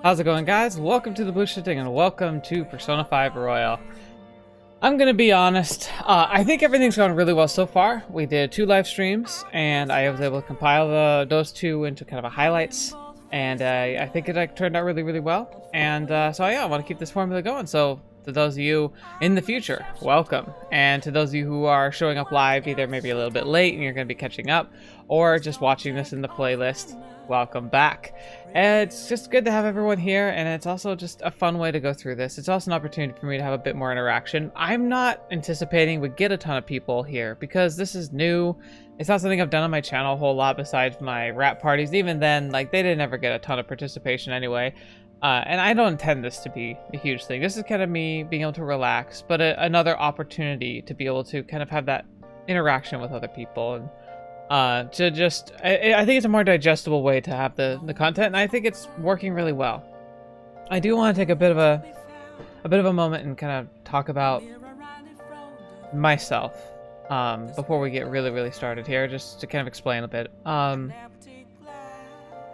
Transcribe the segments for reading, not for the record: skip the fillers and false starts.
How's it going, guys? Welcome to TheBlueShifting and welcome to Persona 5 Royal. I'm gonna be honest, I think everything's gone really well so far. We did 2 live streams and I was able to compile those 2 into kind of a highlights, and I think it turned out really well. And so yeah, I want to keep this formula going. So to those of you in the future, welcome. And to those of you who are showing up live, either maybe a little bit late and you're going to be catching up, or just watching this in the playlist, welcome back. And it's just good to have everyone here, and it's also just a fun way to go through this. It's also an opportunity for me to have a bit more interaction. I'm not anticipating we get a ton of people here because this is new. It's not something I've done on my channel a whole lot besides my rap parties. Even then, like, they didn't ever get a ton of participation anyway. And I don't intend this to be a huge thing. This is kind of me being able to relax, but another opportunity to be able to kind of have that interaction with other people, and to just, I think it's a more digestible way to have the content, and I think it's working really well. I do want to take a bit of a moment and kind of talk about myself before we get really started here, just to kind of explain a bit.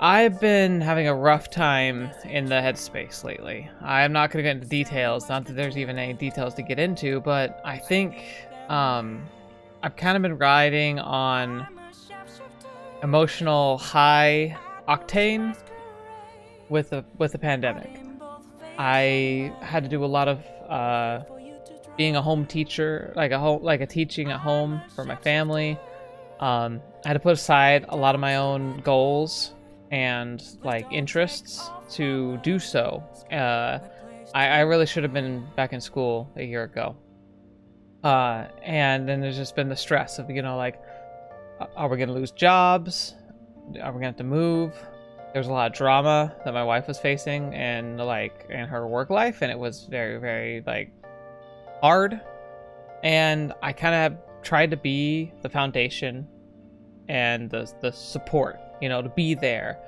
I've been having a rough time in the headspace lately. I'm not going to get into details, not that there's even any details to get into, but I think I've kind of been riding on emotional high octane with the pandemic. I had to do a lot of being a home teacher, like a teaching at home for my family. I had to put aside a lot of my own goals and like interests to do so. I really should have been back in school a year ago. And then there's just been the stress of, you know, like, are we gonna lose jobs? Are we gonna have to move? There's a lot of drama that my wife was facing and like in her work life, and it was very like hard. And I kind of tried to be the foundation and the support, you know, to be there.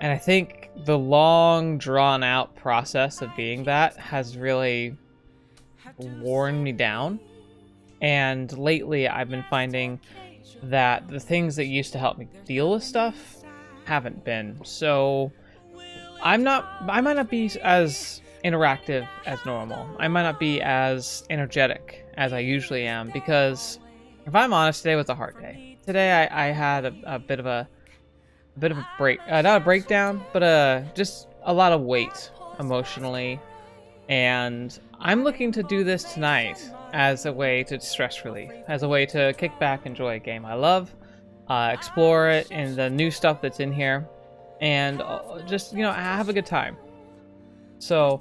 And I think the long drawn out process of being that has really worn me down. And lately I've been finding that the things that used to help me deal with stuff haven't been. So I might not be as interactive as normal. I might not be as energetic as I usually am, because if I'm honest, today was a hard day. Today I had a bit of a break, not a breakdown, but just a lot of weight emotionally, and I'm looking to do this tonight as a way to stress relief, as a way to kick back, enjoy a game I love, explore it and the new stuff that's in here, and just, you know, have a good time. So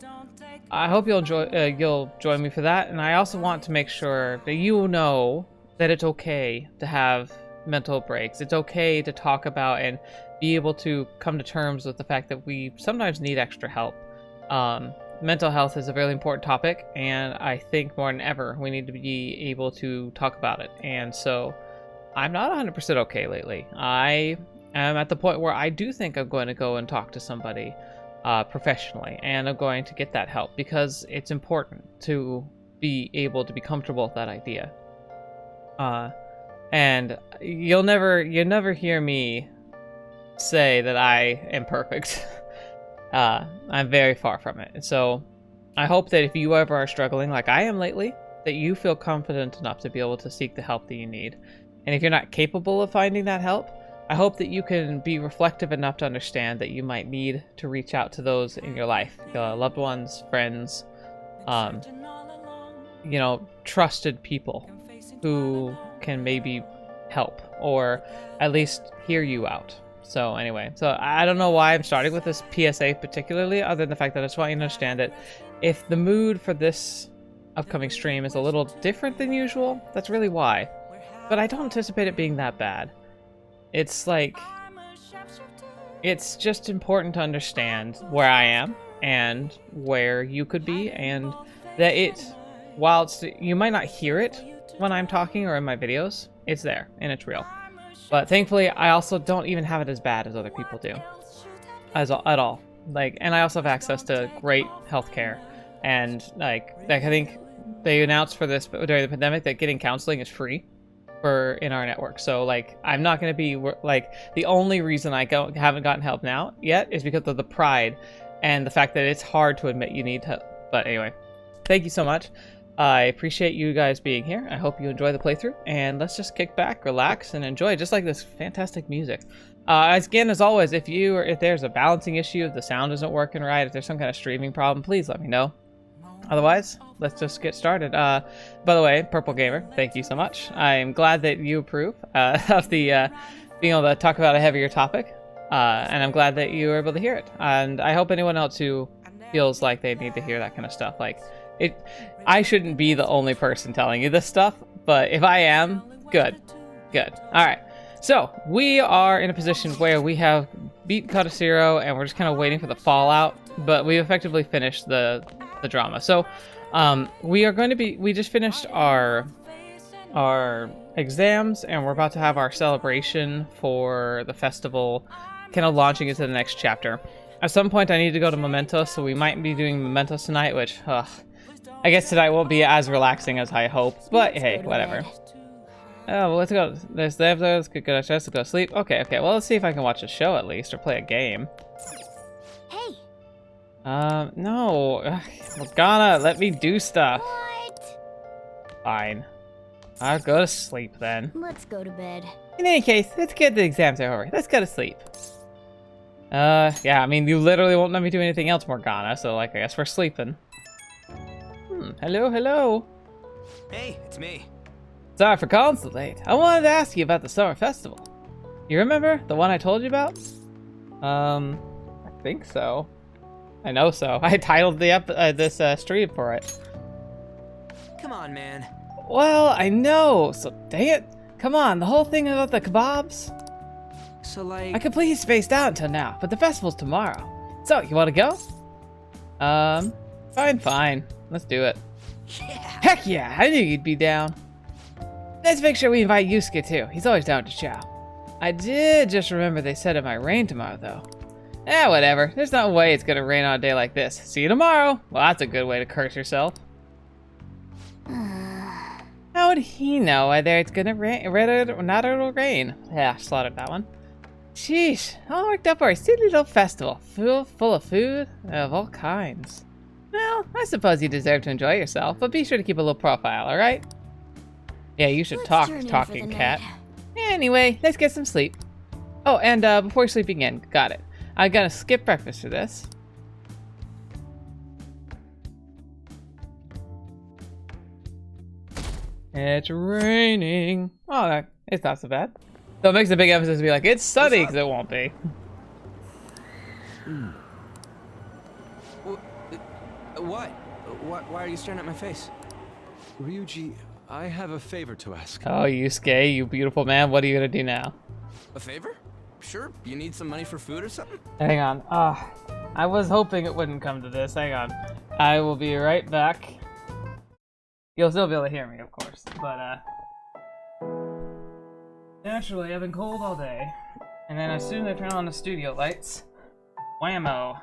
I hope you'll join me for that. And I also want to make sure that you know that it's okay to have mental breaks. It's okay to talk about and be able to come to terms with the fact that we sometimes need extra help. Mental health is a really important topic, and I think more than ever we need to be able to talk about it. And so I'm not 100% okay lately. I am at the point where I do think I'm going to go and talk to somebody professionally, and I'm going to get that help, because it's important to be able to be comfortable with that idea. And you'll never hear me say that I am perfect. I'm very far from it. So I hope that if you ever are struggling like I am lately, that you feel confident enough to be able to seek the help that you need. And if you're not capable of finding that help, I hope that you can be reflective enough to understand that you might need to reach out to those in your life, loved ones, friends, you know, trusted people who can maybe help or at least hear you out. So anyway, so I don't know why I'm starting with this PSA particularly, other than the fact that I just want you to understand that if the mood for this upcoming stream is a little different than usual, that's really why. But I don't anticipate it being that bad. It's like, it's just important to understand where I am and where you could be, and that while you might not hear it when I'm talking or in my videos, it's there and it's real. But thankfully, I also don't even have it as bad as other people do, at all. Like, and I also have access to great healthcare, and like I think they announced for this during the pandemic that getting counseling is free in our network. So like, I'm not going to be like, the only reason I haven't gotten help now yet is because of the pride and the fact that it's hard to admit you need help. But anyway, thank you so much. I appreciate you guys being here. I hope you enjoy the playthrough, and let's just kick back, relax, and enjoy just like this fantastic music. Again, as always, if there's a balancing issue, if the sound isn't working right, if there's some kind of streaming problem, please let me know. Otherwise, let's just get started. By the way, Purple Gamer, thank you so much. I'm glad that you approve of the being able to talk about a heavier topic, and I'm glad that you were able to hear it. And I hope anyone else who feels like they need to hear that kind of stuff, like I shouldn't be the only person telling you this stuff, but if I am, good. All right. So, we are in a position where we have beat Kanashiro, and we're just kind of waiting for the fallout, but we effectively finished the drama. So, we just finished our exams, and we're about to have our celebration for the festival, kind of launching into the next chapter. At some point, I need to go to Mementos, so we might be doing Mementos tonight, which, I guess tonight won't be as relaxing as I hope, but hey, whatever. Oh, well, let's go. Let's go to sleep. Okay. Well, let's see if I can watch a show at least, or play a game. Hey. No. Morgana, let me do stuff. What? Fine. I'll go to sleep then. Let's go to bed. In any case, let's get the exams over. Let's go to sleep. Yeah, I mean, you literally won't let me do anything else, Morgana, so, like, I guess we're sleeping. Hello. Hey, it's me. Sorry for calling so late. I wanted to ask you about the summer festival. You remember the one I told you about? I think so. I know so. I titled this stream for it. Come on, man. Well, I know. So dang it. Come on, the whole thing about the kebabs. So like, I completely spaced out until now, but the festival's tomorrow. So you want to go? Fine. Let's do it. Yeah. Heck yeah! I knew you'd be down. Let's make sure we invite Yusuke too. He's always down to chow. I did just remember they said it might rain tomorrow though. Whatever. There's no way it's gonna rain on a day like this. See you tomorrow. Well, that's a good way to curse yourself. How would he know whether it's gonna rain or not it'll rain? Yeah, slaughtered that one. Sheesh, all worked up for a silly little festival. Full of food of all kinds. Well, I suppose you deserve to enjoy yourself, but be sure to keep a little profile, alright? Yeah, you should talking cat. Anyway, let's get some sleep. Oh, and before you sleep again, got it. I gotta skip breakfast for this. It's raining. Oh, it's not so bad. So it makes a big emphasis to be like, it's sunny, because it won't be. What? Why are you staring at my face? Ryuji, I have a favor to ask. Oh, Yusuke, you beautiful man. What are you gonna do now? A favor? Sure. You need some money for food or something? Hang on. I was hoping it wouldn't come to this. Hang on. I will be right back. You'll still be able to hear me, of course. But, naturally, I've been cold all day. And then as soon as I turn on the studio lights, whammo.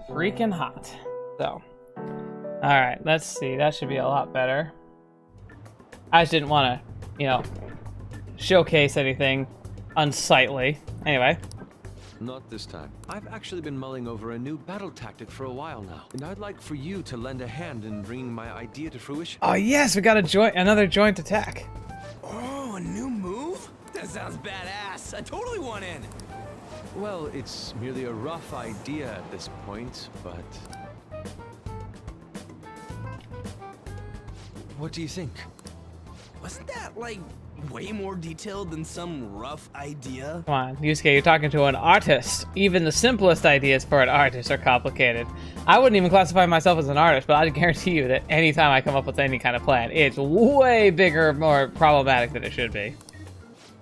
Freaking hot. So. Alright, let's see. That should be a lot better. I just didn't want to, showcase anything unsightly. Anyway. Not this time. I've actually been mulling over a new battle tactic for a while now, and I'd like for you to lend a hand in bringing my idea to fruition. Oh yes, we got another joint attack. Oh, a new move? That sounds badass. I totally want in. Well, it's merely a rough idea at this point, but... What do you think? Wasn't that, like, way more detailed than some rough idea? Come on, Yusuke, you're talking to an artist. Even the simplest ideas for an artist are complicated. I wouldn't even classify myself as an artist, but I guarantee you that anytime I come up with any kind of plan, it's way bigger, more problematic than it should be.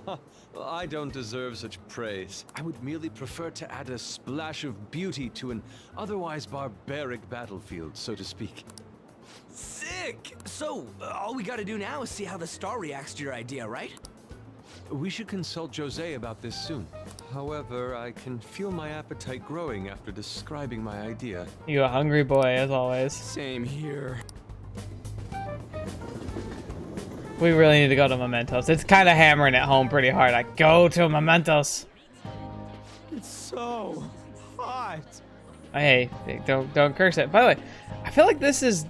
Huh. Well, I don't deserve such praise. I would merely prefer to add a splash of beauty to an otherwise barbaric battlefield, so to speak. Sick! So, all we gotta do now is see how the star reacts to your idea, right? We should consult Jose about this soon. However, I can feel my appetite growing after describing my idea. You a hungry boy, as always. Same here. We really need to go to Mementos. It's kind of hammering it home pretty hard. Like, go to Mementos. It's so hot. Hey, don't curse it. By the way, I feel like this is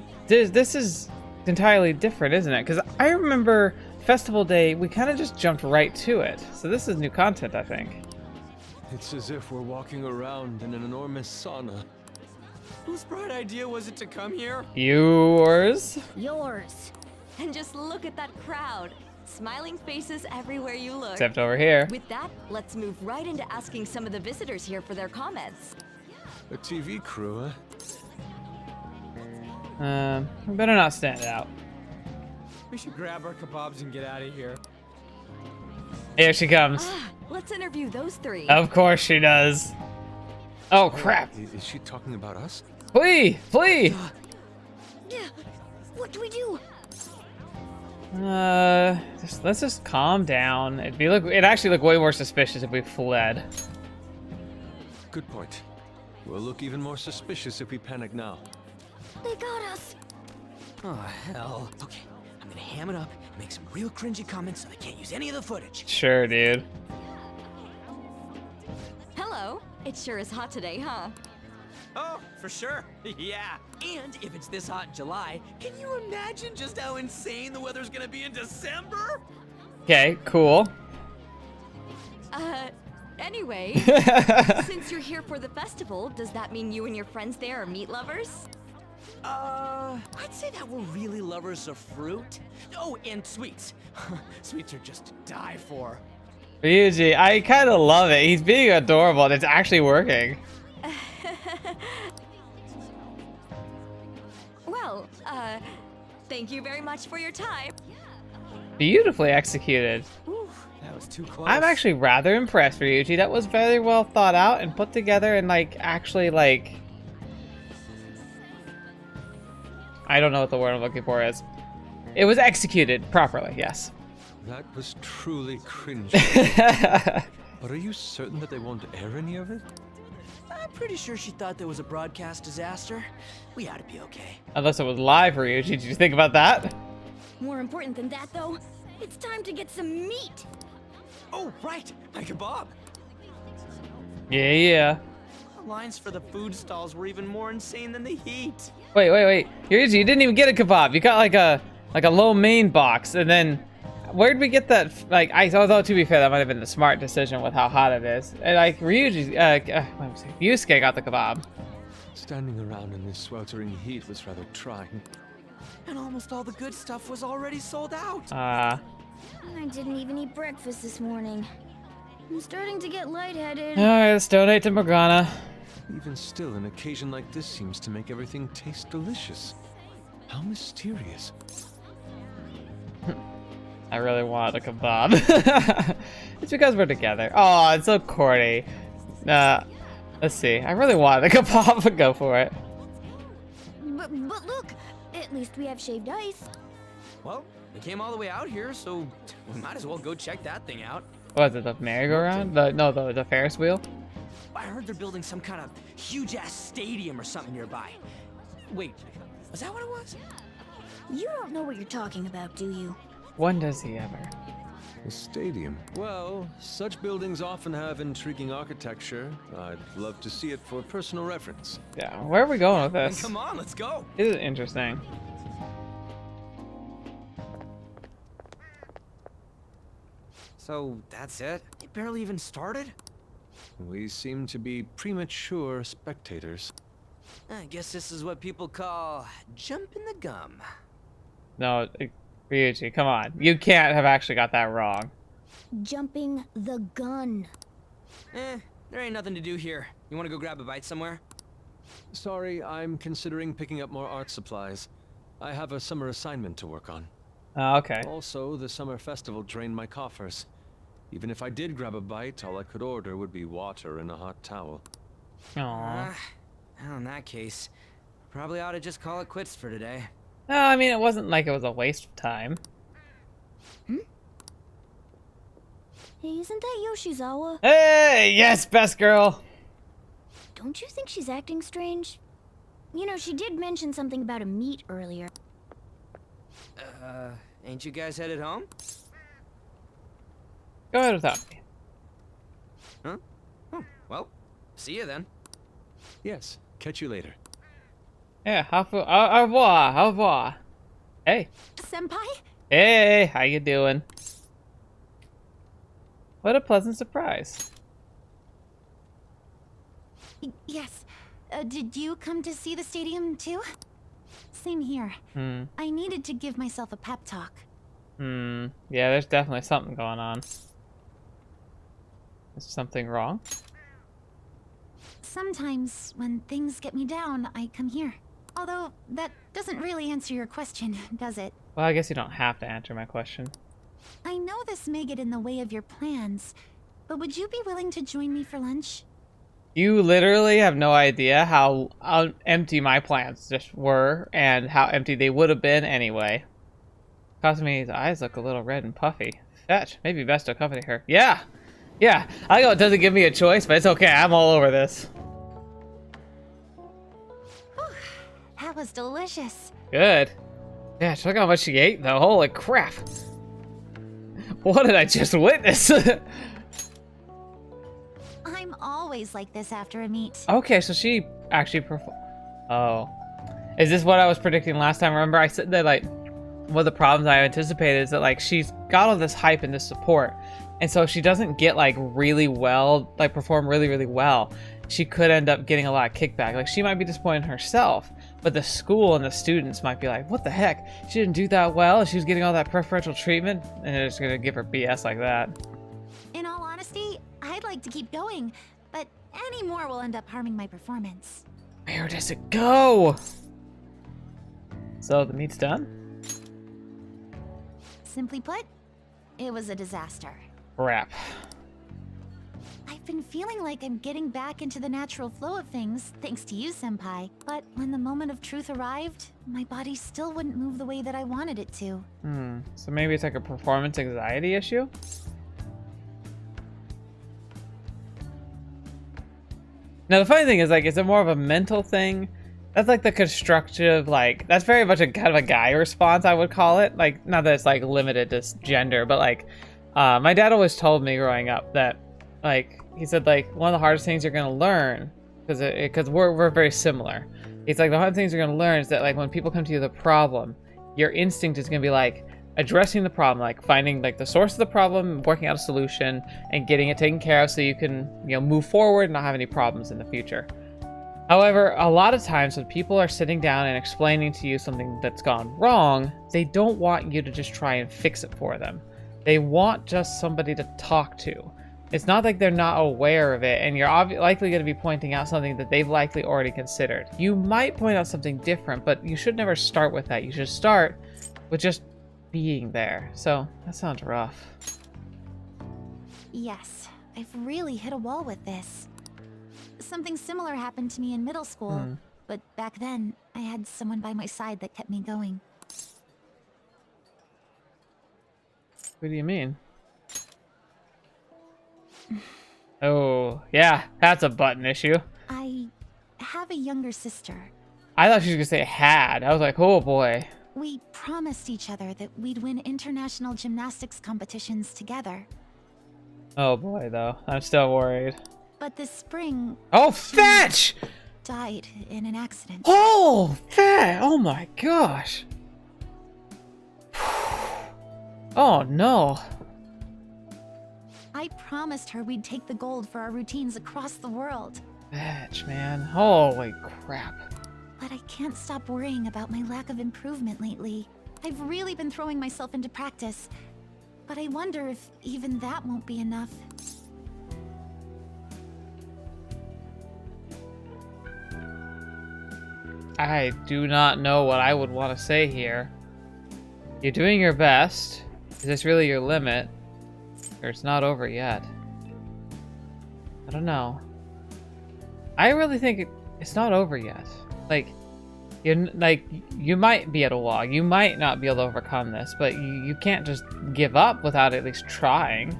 entirely different, isn't it? Because I remember Festival Day, we kind of just jumped right to it. So this is new content, I think. It's as if we're walking around in an enormous sauna. Whose bright idea was it to come here? Yours? Yours. And just look at that crowd. Smiling faces everywhere you look. Except over here. With that, let's move right into asking some of the visitors here for their comments. A TV crew, huh? We better not stand out. We should grab our kebabs and get out of here. Here she comes. Let's interview those three. Of course she does. Oh crap! Is she talking about us? Flee! Flee! Yeah. What do we do? Let's just calm down. It'd actually look way more suspicious if we fled. Good point. We'll look even more suspicious if we panic now. They got us. Oh, hell. Okay, I'm gonna ham it up and make some real cringy comments so they can't use any of the footage. Sure, dude. Hello. It sure is hot today, huh? Oh, for sure. Yeah. And if it's this hot in July, can you imagine just how insane the weather's gonna be in December? Okay, cool. Anyway, since you're here for the festival, does that mean you and your friends there are meat lovers? I'd say that we're really lovers of fruit. Oh, and sweets. Sweets are just to die for. Ryuji, I kind of love it. He's being adorable and it's actually working. Well, thank you very much for your time. Beautifully executed. Whew, that was too close. I'm actually rather impressed, Ryuji. That was very well thought out and put together and actually I don't know what the word I'm looking for is. It was executed properly, yes. That was truly cringy. But are you certain that they won't air any of it? I'm pretty sure she thought there was a broadcast disaster. We ought to be okay. Unless it was live, Ryuji. Did you think about that? More important than that, though, it's time to get some meat. Oh, right, my kebab. Yeah. The lines for the food stalls were even more insane than the heat. Wait. Ryuji, you didn't even get a kebab. You got like a low main box, and then where'd we get that? Although to be fair, that might have been the smart decision with how hot it is. And Ryuji, Yusuke got the kebab. Standing around in this sweltering heat was rather trying. And almost all the good stuff was already sold out. I didn't even eat breakfast this morning. I'm starting to get lightheaded. Alright, let's donate to Morgana. Even still, an occasion like this seems to make everything taste delicious. How mysterious. I really wanted a kebab. It's because we're together. Oh, it's so corny. Let's see. I really wanted a kebab, but go for it. But look, at least we have shaved ice. Well, we came all the way out here, so we might as well go check that thing out. What is it, the merry-go-round? The Ferris wheel? I heard they're building some kind of huge-ass stadium or something nearby. Wait, was that what it was? You don't know what you're talking about, do you? When does he ever? A stadium. Well, such buildings often have intriguing architecture. I'd love to see it for personal reference. Yeah, where are we going with Then this? come on, let's go. This is interesting. So that's it? It barely even started? We seem to be premature spectators. I guess this is what people call jumping the gum. No, Ryuji, come on. You can't have actually got that wrong. Jumping the gun. There ain't nothing to do here. You wanna go grab a bite somewhere? Sorry, I'm considering picking up more art supplies. I have a summer assignment to work on. Oh, okay. Also, the summer festival drained my coffers. Even if I did grab a bite, all I could order would be water and a hot towel. Aww. Well, in that case, probably ought to just call it quits for today. No, I mean, it wasn't like it was a waste of time. Hey, isn't that Yoshizawa? Hey, yes, best girl. Don't you think she's acting strange? You know, she did mention something about a meat earlier. Ain't you guys headed home? Go ahead without me. Huh? Oh, well, see you then. Yes, Catch you later. Yeah, au revoir, au revoir. Hey. Senpai? Hey, how you doing? What a pleasant surprise. Yes. Did you come to see the stadium too? Same here. I needed to give myself a pep talk. Yeah, there's definitely something going on. Is something wrong? Sometimes, when things get me down, I come here. Although, that doesn't really answer your question, does it? Well, I guess you don't have to answer my question. I know this may get in the way of your plans, but would you be willing to join me for lunch? You literally have no idea how empty my plans just were, and how empty they would have been anyway. Kasumi's eyes look a little red and puffy. Fetch, maybe best to accompany her. Yeah! Yeah, I know it doesn't give me a choice, but it's okay, I'm all over this. That was delicious. Good. Yeah, look how much she ate though, holy crap. What did I just witness? I'm always like this after a meet. Okay, so she actually Oh. Is this what I was predicting last time? Remember I said that, like, one of the problems I anticipated is that, like, she's got all this hype and this support. And so if she doesn't get, like, really well, like, perform really, really well, she could end up getting a lot of kickback. Like, she might be disappointed in herself, but the school and the students might be like, what the heck? She didn't do that well. She was getting all that preferential treatment, and they're just going to give her BS like that. In all honesty, I'd like to keep going, but any more will end up harming my performance. Where does it go? So the meet's done? Simply put, it was a disaster. Crap. I've been feeling like I'm getting back into the natural flow of things, thanks to you, Senpai. But when the moment of truth arrived, my body still wouldn't move the way that I wanted it to. So maybe it's like a performance anxiety issue? Now the funny thing is, like, is it more of a mental thing? That's like the constructive, like, that's very much a kind of a guy response, I would call it. Like, not that it's like limited to gender, but like, my dad always told me growing up that, like, he said, like, one of the hardest things you're gonna learn, because we're very similar. It's like the hardest things you're gonna learn is that, like, when people come to you with a problem, your instinct is gonna be like addressing the problem, like finding like the source of the problem, working out a solution, and getting it taken care of so you can, you know, move forward and not have any problems in the future. However, a lot of times when people are sitting down and explaining to you something that's gone wrong, they don't want you to just try and fix it for them. They want just somebody to talk to. It's not like they're not aware of it, and you're likely going to be pointing out something that they've likely already considered. You might point out something different, but you should never start with that. You should start with just being there. So, that sounds rough. Yes, I've really hit a wall with this. Something similar happened to me in middle school, but back then, I had someone by my side that kept me going. What do you mean? Oh, yeah, that's a button issue. I have a younger sister. I thought she was gonna say had. I was like, oh boy. We promised each other that we'd win international gymnastics competitions together. Oh boy, though. I'm still worried. But this spring... Oh, fetch! Died in an accident. Oh, fetch! Oh my gosh. Oh no. I promised her we'd take the gold for our routines across the world. Fetch, man. Holy crap. But I can't stop worrying about my lack of improvement lately. I've really been throwing myself into practice. But I wonder if even that won't be enough. I do not know what I would want to say here. You're doing your best. Is this really your limit? Or it's not over yet? I don't know. I really think it's not over yet. Like, you might be at a wall. You might not be able to overcome this, but you can't just give up without at least trying.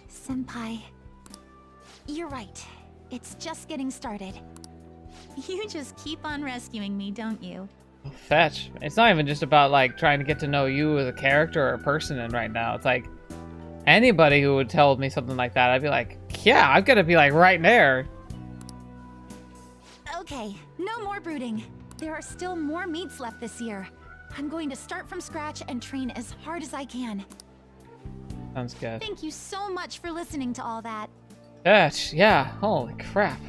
Senpai, you're right. It's just getting started. You just keep on rescuing me, don't you? Fetch. It's not even just about, like, trying to get to know you as a character or a person in right now. It's like, anybody who would tell me something like that, I'd be like, yeah, I've got to be, like, right there. Okay, no more brooding. There are still more meets left this year. I'm going to start from scratch and train as hard as I can. Sounds good. Thank you so much for listening to all that. Yeah, holy crap.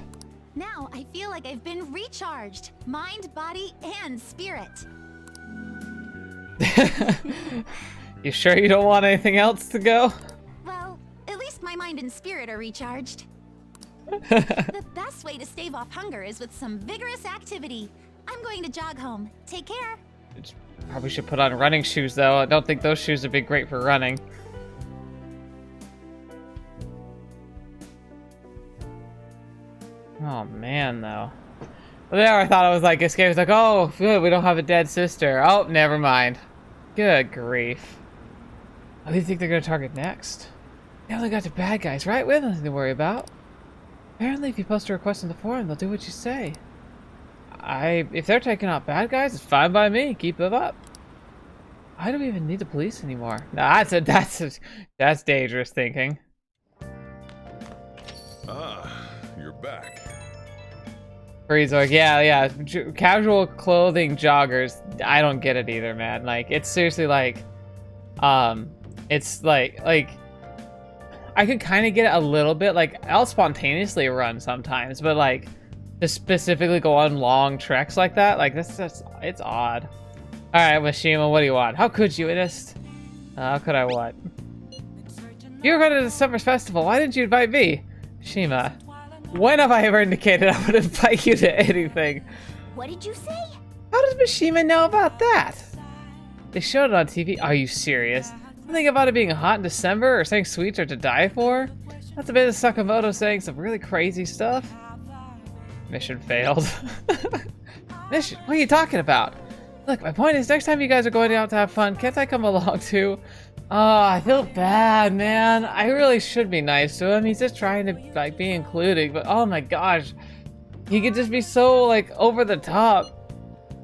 Now I feel like I've been recharged. Mind, body, and spirit. You sure you don't want anything else to go? Well, at least my mind and spirit are recharged. The best way to stave off hunger is with some vigorous activity. I'm going to jog home. Take care. Probably should put on running shoes, though. I don't think those shoes would be great for running. Oh, man, though. Well, there I thought I was like, escape. It's like, oh, good, we don't have a dead sister. Oh, never mind. Good grief. What do you think they're going to target next? They only got the bad guys, right? We have nothing to worry about. Apparently, if you post a request in the forum, they'll do what you say. If they're taking out bad guys, it's fine by me. Keep them up. Why do we even need the police anymore? Nah, that's dangerous thinking. Ah, you're back. Bree's like, yeah, casual clothing joggers. I don't get it either, man. Like, it's seriously like, it's like I could kind of get it a little bit. Like, I'll spontaneously run sometimes, but like, to specifically go on long treks like that, like it's odd. All right, Mishima, what do you want? How could you, Inist? How could I what? You were going to the summer festival. Why didn't you invite me? Mishima, when have I ever indicated I would invite you to anything? What did you say? How does Mishima know about that? They showed it on TV. Are you serious? Something about it being hot in December or saying sweets are to die for? That's a bit of Sakamoto saying some really crazy stuff. Mission failed. Mission? What are you talking about? Look, my point is, next time you guys are going out to have fun, can't I come along too? Oh, I feel bad, man. I really should be nice to him. He's just trying to, like, be including, but oh my gosh. He could just be so, like, over the top.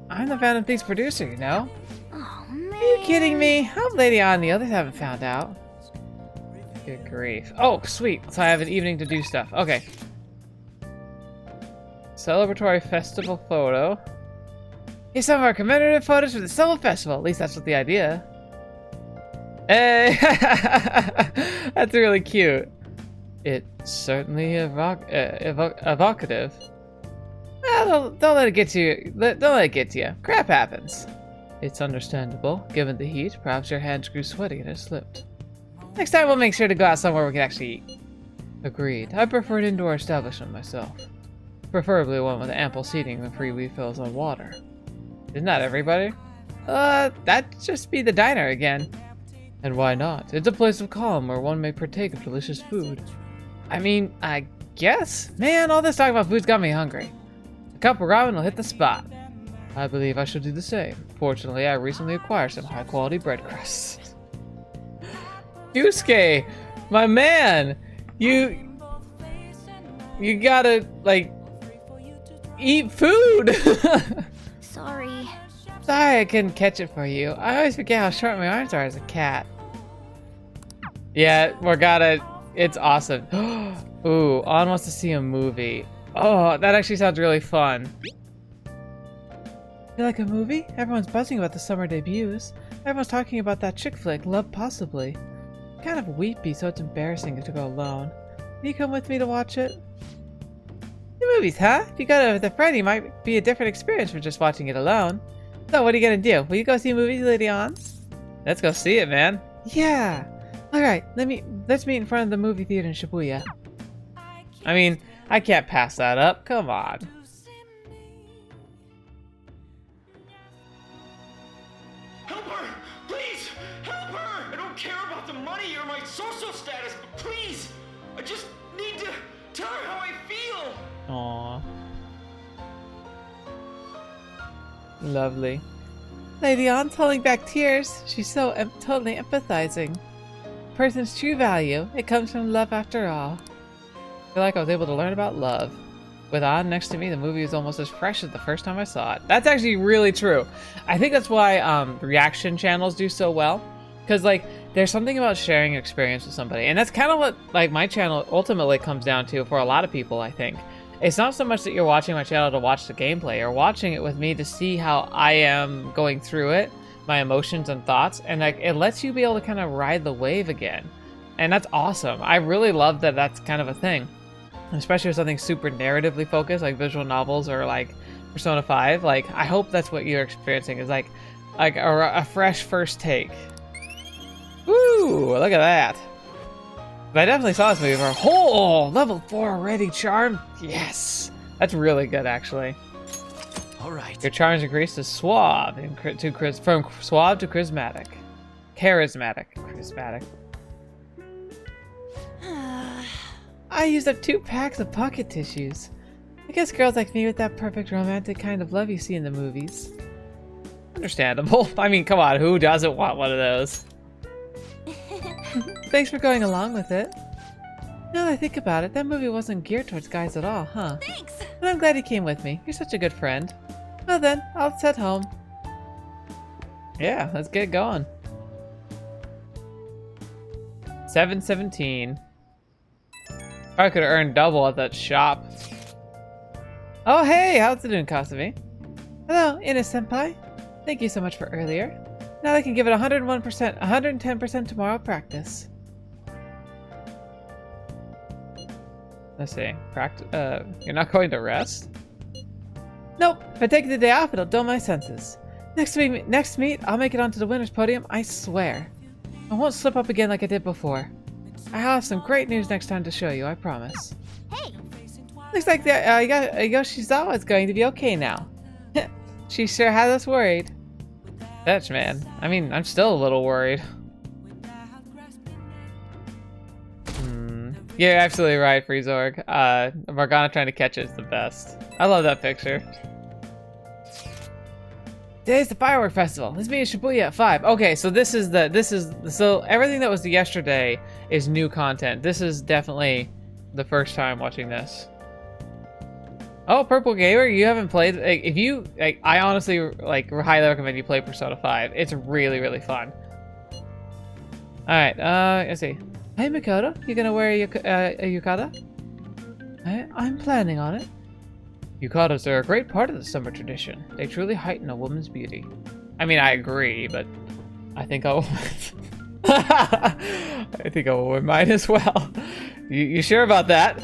I'm the Phantom Thieves producer, you know? Oh, man. Are you kidding me? How Lady On and the others haven't found out? Good grief. Oh, sweet. So I have an evening to do stuff. Okay. Celebratory festival photo. Here's some of our commemorative photos for the summer festival. At least that's what the idea. Hey! That's really cute. It's certainly evocative. Well, don't let it get to you. Don't let it get to you. Crap happens. It's understandable. Given the heat, perhaps your hands grew sweaty and it slipped. Next time we'll make sure to go out somewhere we can actually eat. Agreed. I prefer an indoor establishment myself. Preferably one with ample seating and free refills on water. Isn't that everybody? That'd just be the diner again. And why not? It's a place of calm where one may partake of delicious food. I mean, I guess? Man, all this talk about food's got me hungry. A cup of ramen will hit the spot. I believe I should do the same. Fortunately, I recently acquired some high-quality bread crusts. Yusuke, my man! You gotta, like, eat food! Sorry. Sorry I couldn't catch it for you. I always forget how short my arms are as a cat. Yeah, Morgana, it's awesome. Ooh, Ann wants to see a movie. Oh, that actually sounds really fun. You like a movie? Everyone's buzzing about the summer debuts. Everyone's talking about that chick flick, Love Possibly. I'm kind of weepy, so it's embarrassing to go alone. Will you come with me to watch it? New movies, huh? If you go with a friend, it might be a different experience from just watching it alone. So, what are you gonna do? Will you go see movies, Lady On? Let's go see it, man. Yeah. All right. Let's meet in front of the movie theater in Shibuya. I mean, I can't pass that up. Come on. Help her! Please! Help her! I don't care about the money or my social status, but please! I just need to tell her how I feel! Aww. Lovely. Lady Ann's holding back tears. She's so totally empathizing. A person's true value. It comes from love after all. I feel like I was able to learn about love. With Ann next to me, the movie is almost as fresh as the first time I saw it. That's actually really true. I think that's why reaction channels do so well. Because, like, there's something about sharing an experience with somebody. And that's kind of what, like, my channel ultimately comes down to for a lot of people, I think. it's not so much that you're watching my channel to watch the gameplay. You're watching it with me to see how I am going through it, my emotions and thoughts, and like it lets you be able to kind of ride the wave again. And that's awesome. I really love that that's kind of a thing. Especially with something super narratively focused, like visual novels or like Persona 5. Like, I hope that's what you're experiencing, is like a fresh first take. Woo! Look at that. But I definitely saw this movie for level 4 already, charm. Yes, that's really good actually. All right. Your charms increase to suave, from suave to charismatic. Charismatic. I used up 2 packs of pocket tissues. I guess girls like me with that perfect romantic kind of love you see in the movies. Understandable. I mean, come on, who doesn't want one of those? Thanks for going along with it. Now that I think about it, that movie wasn't geared towards guys at all, huh? Thanks! But I'm glad you came with me. You're such a good friend. Well then, I'll head home. Yeah, let's get going. 7:17. I could have earned double at that shop. Oh hey, how's it doing, Kasumi? Hello, Ina-senpai. Thank you so much for earlier. Now I can give it 101%, 110% tomorrow practice. Let's see. You're not going to rest? Nope. If I take the day off, it'll dull my senses. Next meet, I'll make it onto the winner's podium, I swear. I won't slip up again like I did before. I'll have some great news next time to show you, I promise. Hey! Looks like Yoshizawa is going to be okay now. She sure has us worried. Fetch, man. I mean, I'm still a little worried. You're absolutely right, Freezorg. Morgana trying to catch it is the best. I love that picture. Today's the firework festival. Let's meet in Shibuya at 5. Okay, so so everything that was yesterday is new content. This is definitely the first time watching this. Oh, Purple Gamer, you haven't played. Like, if you like, I honestly highly recommend you play Persona 5. It's really, really fun. All right, let's see. Hey Makoto, you gonna wear a yukata? I'm planning on it. Yukatas are a great part of the summer tradition. They truly heighten a woman's beauty. I mean, I agree, but I think I think I will wear mine as well. You sure about that?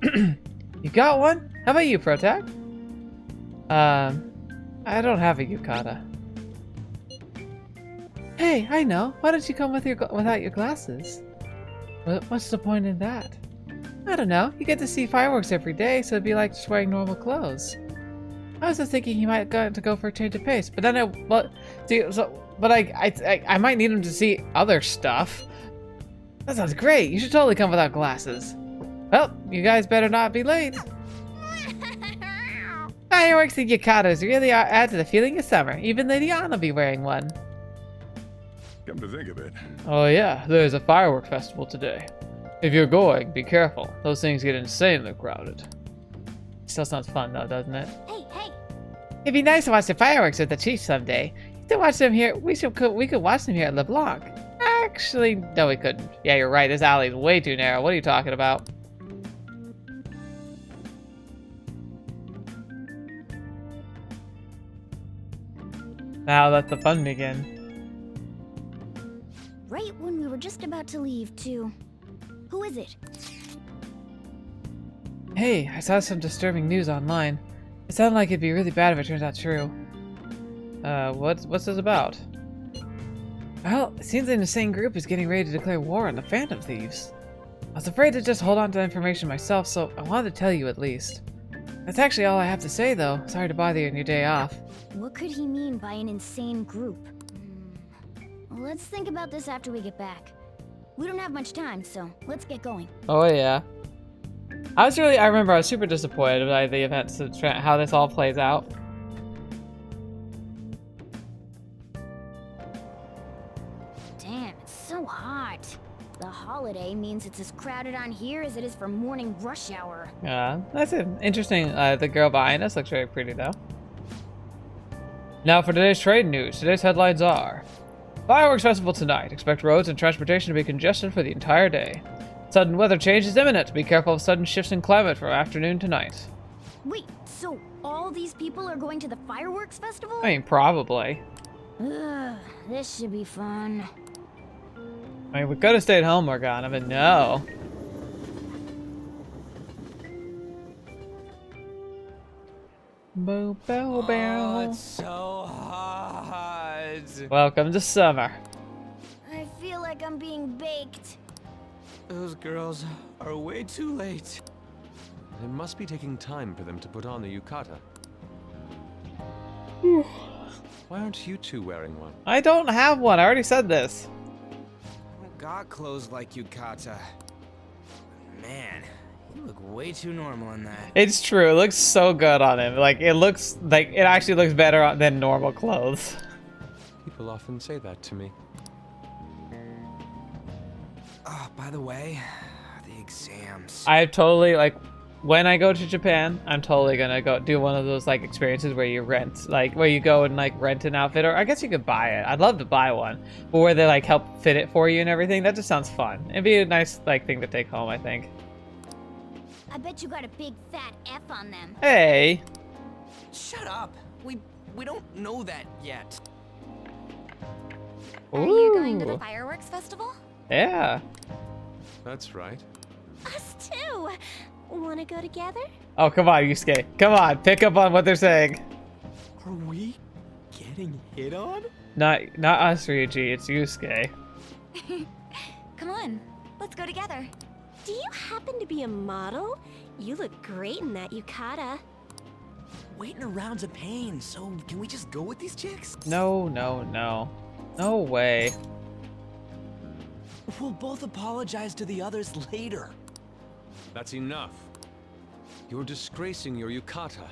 You got one? How about you, Protag? I don't have a yukata. Hey, I know. Why don't you come without your glasses? What's the point in that? I don't know. You get to see fireworks every day, so it'd be like just wearing normal clothes. I was just thinking he might go for a change of pace, but then I might need him to see other stuff. That sounds great. You should totally come without glasses. Well, you guys better not be late. Fireworks and yukatas really add to the feeling of summer. Even Lady Ann will be wearing one. Come to think of it. Oh yeah, there's a firework festival today. If you're going, be careful. Those things get insanely crowded. Still sounds fun though, doesn't it? Hey, hey! It'd be nice to watch the fireworks with the chief someday. To watch them here, we could watch them here at LeBlanc. Actually, no, we couldn't. Yeah, you're right. This alley's way too narrow. What are you talking about? Now let the fun begin. Right when we were just about to leave, too. Who is it? Hey, I saw some disturbing news online. It sounded like it'd be really bad if it turns out true. What's this about? Well, it seems an insane group is getting ready to declare war on the Phantom Thieves. I was afraid to just hold on to the information myself, so I wanted to tell you at least. That's actually all I have to say, though. Sorry to bother you on your day off. What could he mean by an insane group? Let's think about this after we get back. We don't have much time, so let's get going. Oh yeah. I remember I was super disappointed by the events, how this all plays out. Damn, it's so hot. The holiday means it's as crowded on here as it is for morning rush hour. Yeah, that's interesting. The girl behind us looks very pretty though. Now for today's trade news. Today's headlines are: Fireworks Festival tonight. Expect roads and transportation to be congested for the entire day. Sudden weather change is imminent. Be careful of sudden shifts in climate from afternoon to night. Wait, so all these people are going to the fireworks festival? I mean, probably. Ugh, this should be fun. I mean, we could have stayed home, Morgana, but no. Boo, bow, bow. Oh, it's so hot. Welcome to summer. I feel like I'm being baked. Those girls are way too late. It must be taking time for them to put on the yukata. Why aren't you two wearing one? I don't have one. I already said this. I don't got clothes like Yukata. Man, you look way too normal in that. It's true. It looks so good on him. Like, it looks like it actually looks better than normal clothes. People often say that to me. Oh, by the way, the exams. I totally, like, when I go to Japan, I'm totally gonna go do one of those, like, experiences where you rent, like, where you go and, like, rent an outfit, or I guess you could buy it. I'd love to buy one, but where they, like, help fit it for you and everything. That just sounds fun. It'd be a nice, like, thing to take home, I think. I bet you got a big fat F on them. Hey! Shut up. We don't know that yet. Are you going to Ooh. the fireworks festival? Yeah. That's right. Us too. Wanna go together? Oh, come on, Yusuke. Come on, pick up on what they're saying. Are we getting hit on? Not us, Ryuji. It's Yusuke. Come on, let's go together. Do you happen to be a model? You look great in that yukata. Waiting around's a pain, so can we just go with these chicks? No, no, no. No way. We'll both apologize to the others later. That's enough. You're disgracing your yukata.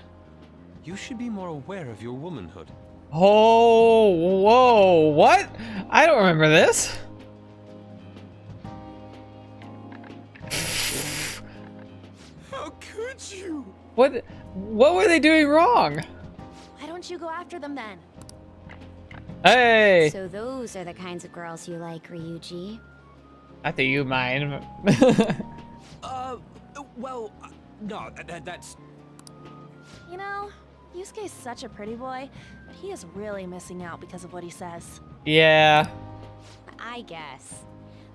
You should be more aware of your womanhood. Oh, whoa, what? I don't remember this. How could you? What were they doing wrong? Why don't you go after them then? Hey! So those are the kinds of girls you like, Ryuji. I think you mind. Well, no, that's... You know, Yusuke's such a pretty boy, but he is really missing out because of what he says. Yeah. I guess.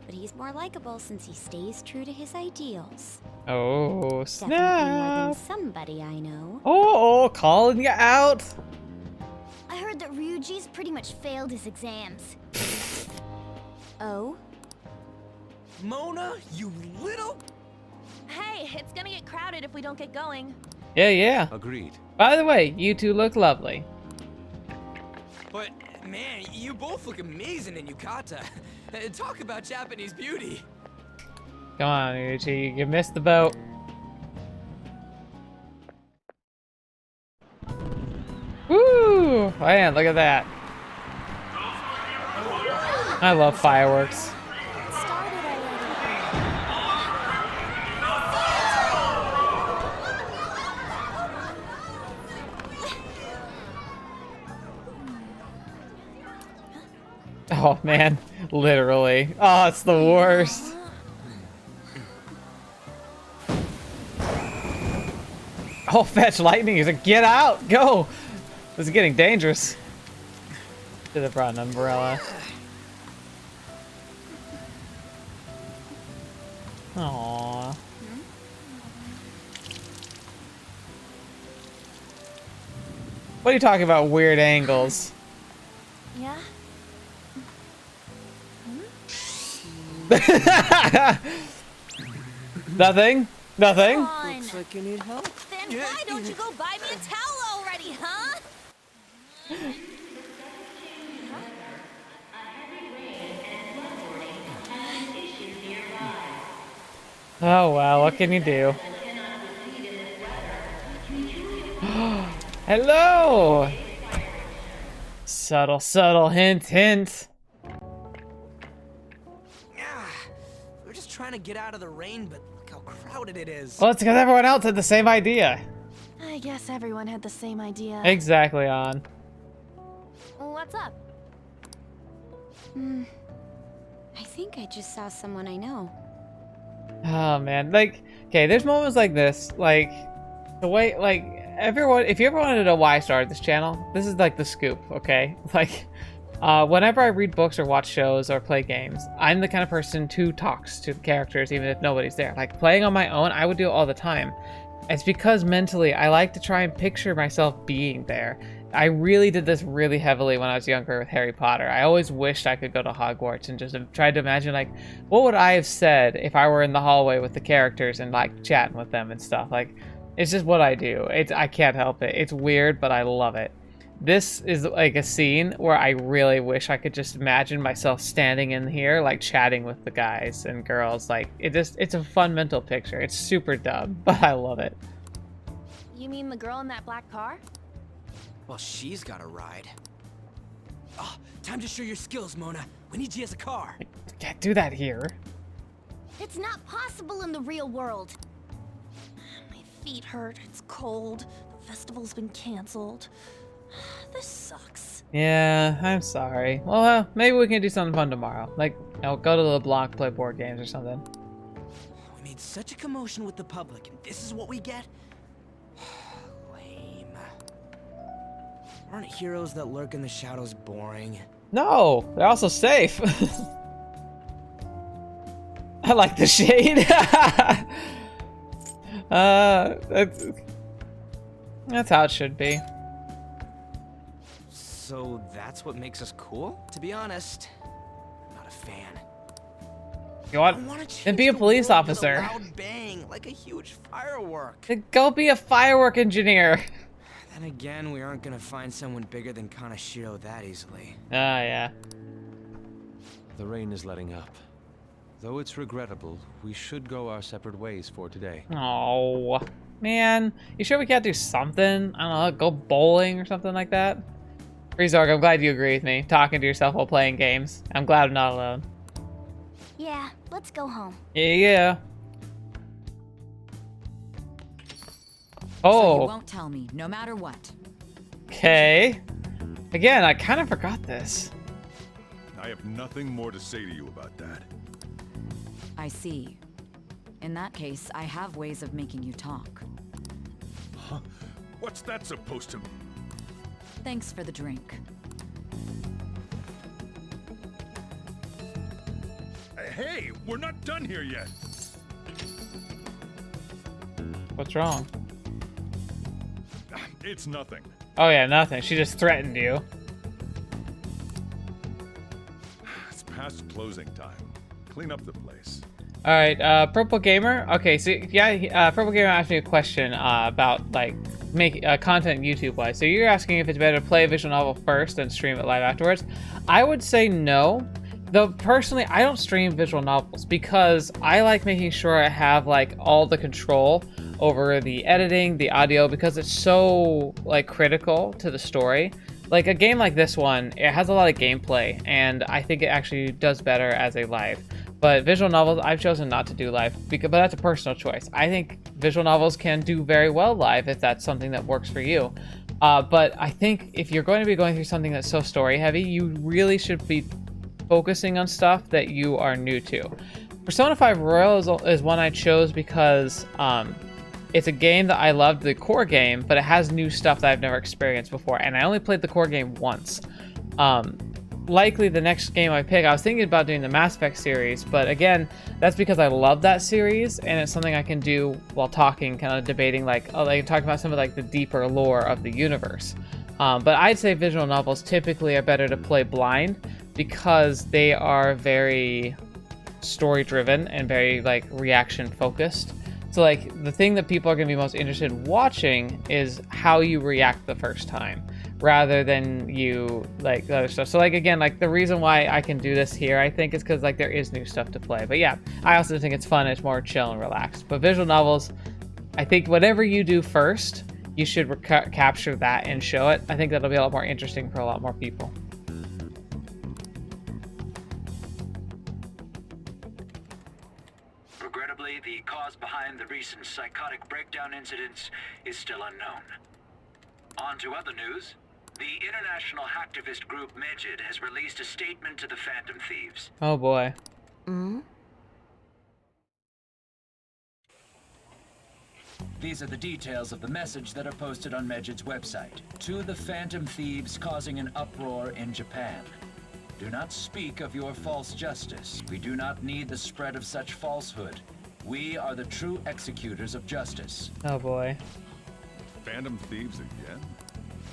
But he's more likable since he stays true to his ideals. Oh, Definitely more than snap. somebody I know. Oh, calling you out. I heard that Ryuji's pretty much failed his exams. Oh? Mona, you little... Hey, it's gonna get crowded if we don't get going. Yeah, yeah. Agreed. By the way, you two look lovely. But, man, you both look amazing in yukata. Talk about Japanese beauty. Come on, Ryuji, you missed the boat. Woo! Man, look at that. I love fireworks. Oh man, literally. Oh, it's the worst. Oh, fetch lightning. He's like, get out, go. This is getting dangerous. Should have brought an umbrella. Aww. What are you talking about? Weird angles. Yeah? Nothing? Nothing? Looks like you need help. Then why don't you go buy me a towel already, huh? Oh well, what can you do? Hello! Subtle, subtle, hint, hint. We're just trying to get out of the rain, but look how crowded it is. Well, it's because everyone else had the same idea. I guess everyone had the same idea. Exactly, On. What's up? I think I just saw someone I know. Oh man, like, okay, there's moments like this, like the way, like, everyone, if you ever wanted to know why I started this channel, this is like the scoop, okay? Like, whenever I read books or watch shows or play games, I'm the kind of person who talks to the characters even if nobody's there. Like, playing on my own, I would do it all the time. It's because mentally, I like to try and picture myself being there. I really did this really heavily when I was younger with Harry Potter. I always wished I could go to Hogwarts and just tried to imagine, like, what would I have said if I were in the hallway with the characters and, like, chatting with them and stuff. Like, it's just what I do. I can't help it. It's weird, but I love it. This is, like, a scene where I really wish I could just imagine myself standing in here, like, chatting with the guys and girls. Like, it's a fun mental picture. It's super dumb, but I love it. You mean the girl in that black car? Well, she's got a ride. Oh, time to show your skills, Mona. We need you as a car. Can't do that here. It's not possible in the real world. My feet hurt. It's cold. The festival's been canceled. This sucks. Yeah, I'm sorry. Well, maybe we can do something fun tomorrow. Like, you know, go to the block, play board games or something. We made such a commotion with the public, and this is what we get? Lame. Aren't heroes that lurk in the shadows boring? No, they're also safe. I like the shade. That's how it should be. So that's what makes us cool? To be honest, I'm not a fan. You want? Then be a police officer. A loud bang, like a huge firework. Then go be a firework engineer. Then again, we aren't gonna find someone bigger than Kanashiro that easily. Ah, yeah. The rain is letting up. Though it's regrettable, we should go our separate ways for today. Oh, man. You sure we can't do something? I don't know, go bowling or something like that? Freezorg, I'm glad you agree with me. Talking to yourself while playing games. I'm glad I'm not alone. Yeah, let's go home. Yeah. So Oh. you won't tell me, no matter what. Okay. Again, I kind of forgot this. I have nothing more to say to you about that. I see. In that case, I have ways of making you talk. Huh? What's that supposed to mean? Thanks for the drink. Hey, we're not done here yet. What's wrong? It's nothing. Oh yeah, nothing. She just threatened you. It's past closing time. Clean up the place. All right, Purple Gamer. Okay, so yeah, Purple Gamer asked me a question about like make content YouTube wise. So you're asking if it's better to play a visual novel first and stream it live afterwards. I would say no. Though personally, I don't stream visual novels because I like making sure I have like all the control over the editing, the audio, because it's so like critical to the story. Like a game like this one, it has a lot of gameplay, and I think it actually does better as a live. But visual novels, I've chosen not to do live, but that's a personal choice. I think visual novels can do very well live if that's something that works for you. But I think if you're going to be going through something that's so story heavy, you really should be focusing on stuff that you are new to. Persona 5 Royal is one I chose because it's a game that I loved, the core game, but it has new stuff that I've never experienced before, and I only played the core game once. Likely the next game I pick, I was thinking about doing the Mass Effect series, but again, that's because I love that series, and it's something I can do while talking, kind of debating, like talking about some of like the deeper lore of the universe. But I'd say visual novels typically are better to play blind because they are very story driven and very like reaction focused. So like the thing that people are going to be most interested in watching is how you react the first time rather than you like the other stuff. So like again, like the reason why I can do this here, I think, is because like there is new stuff to play. But yeah, I also think it's fun. It's more chill and relaxed. But visual novels, I think whatever you do first, you should capture that and show it. I think that'll be a lot more interesting for a lot more people. Regrettably, the cause behind the recent psychotic breakdown incidents is still unknown. On to other news. The international hacktivist group Megid has released a statement to the Phantom Thieves. Oh boy. Hmm? These are the details of the message that are posted on Medjed's website. To the Phantom Thieves causing an uproar in Japan. Do not speak of your false justice. We do not need the spread of such falsehood. We are the true executors of justice. Oh boy. Phantom Thieves again?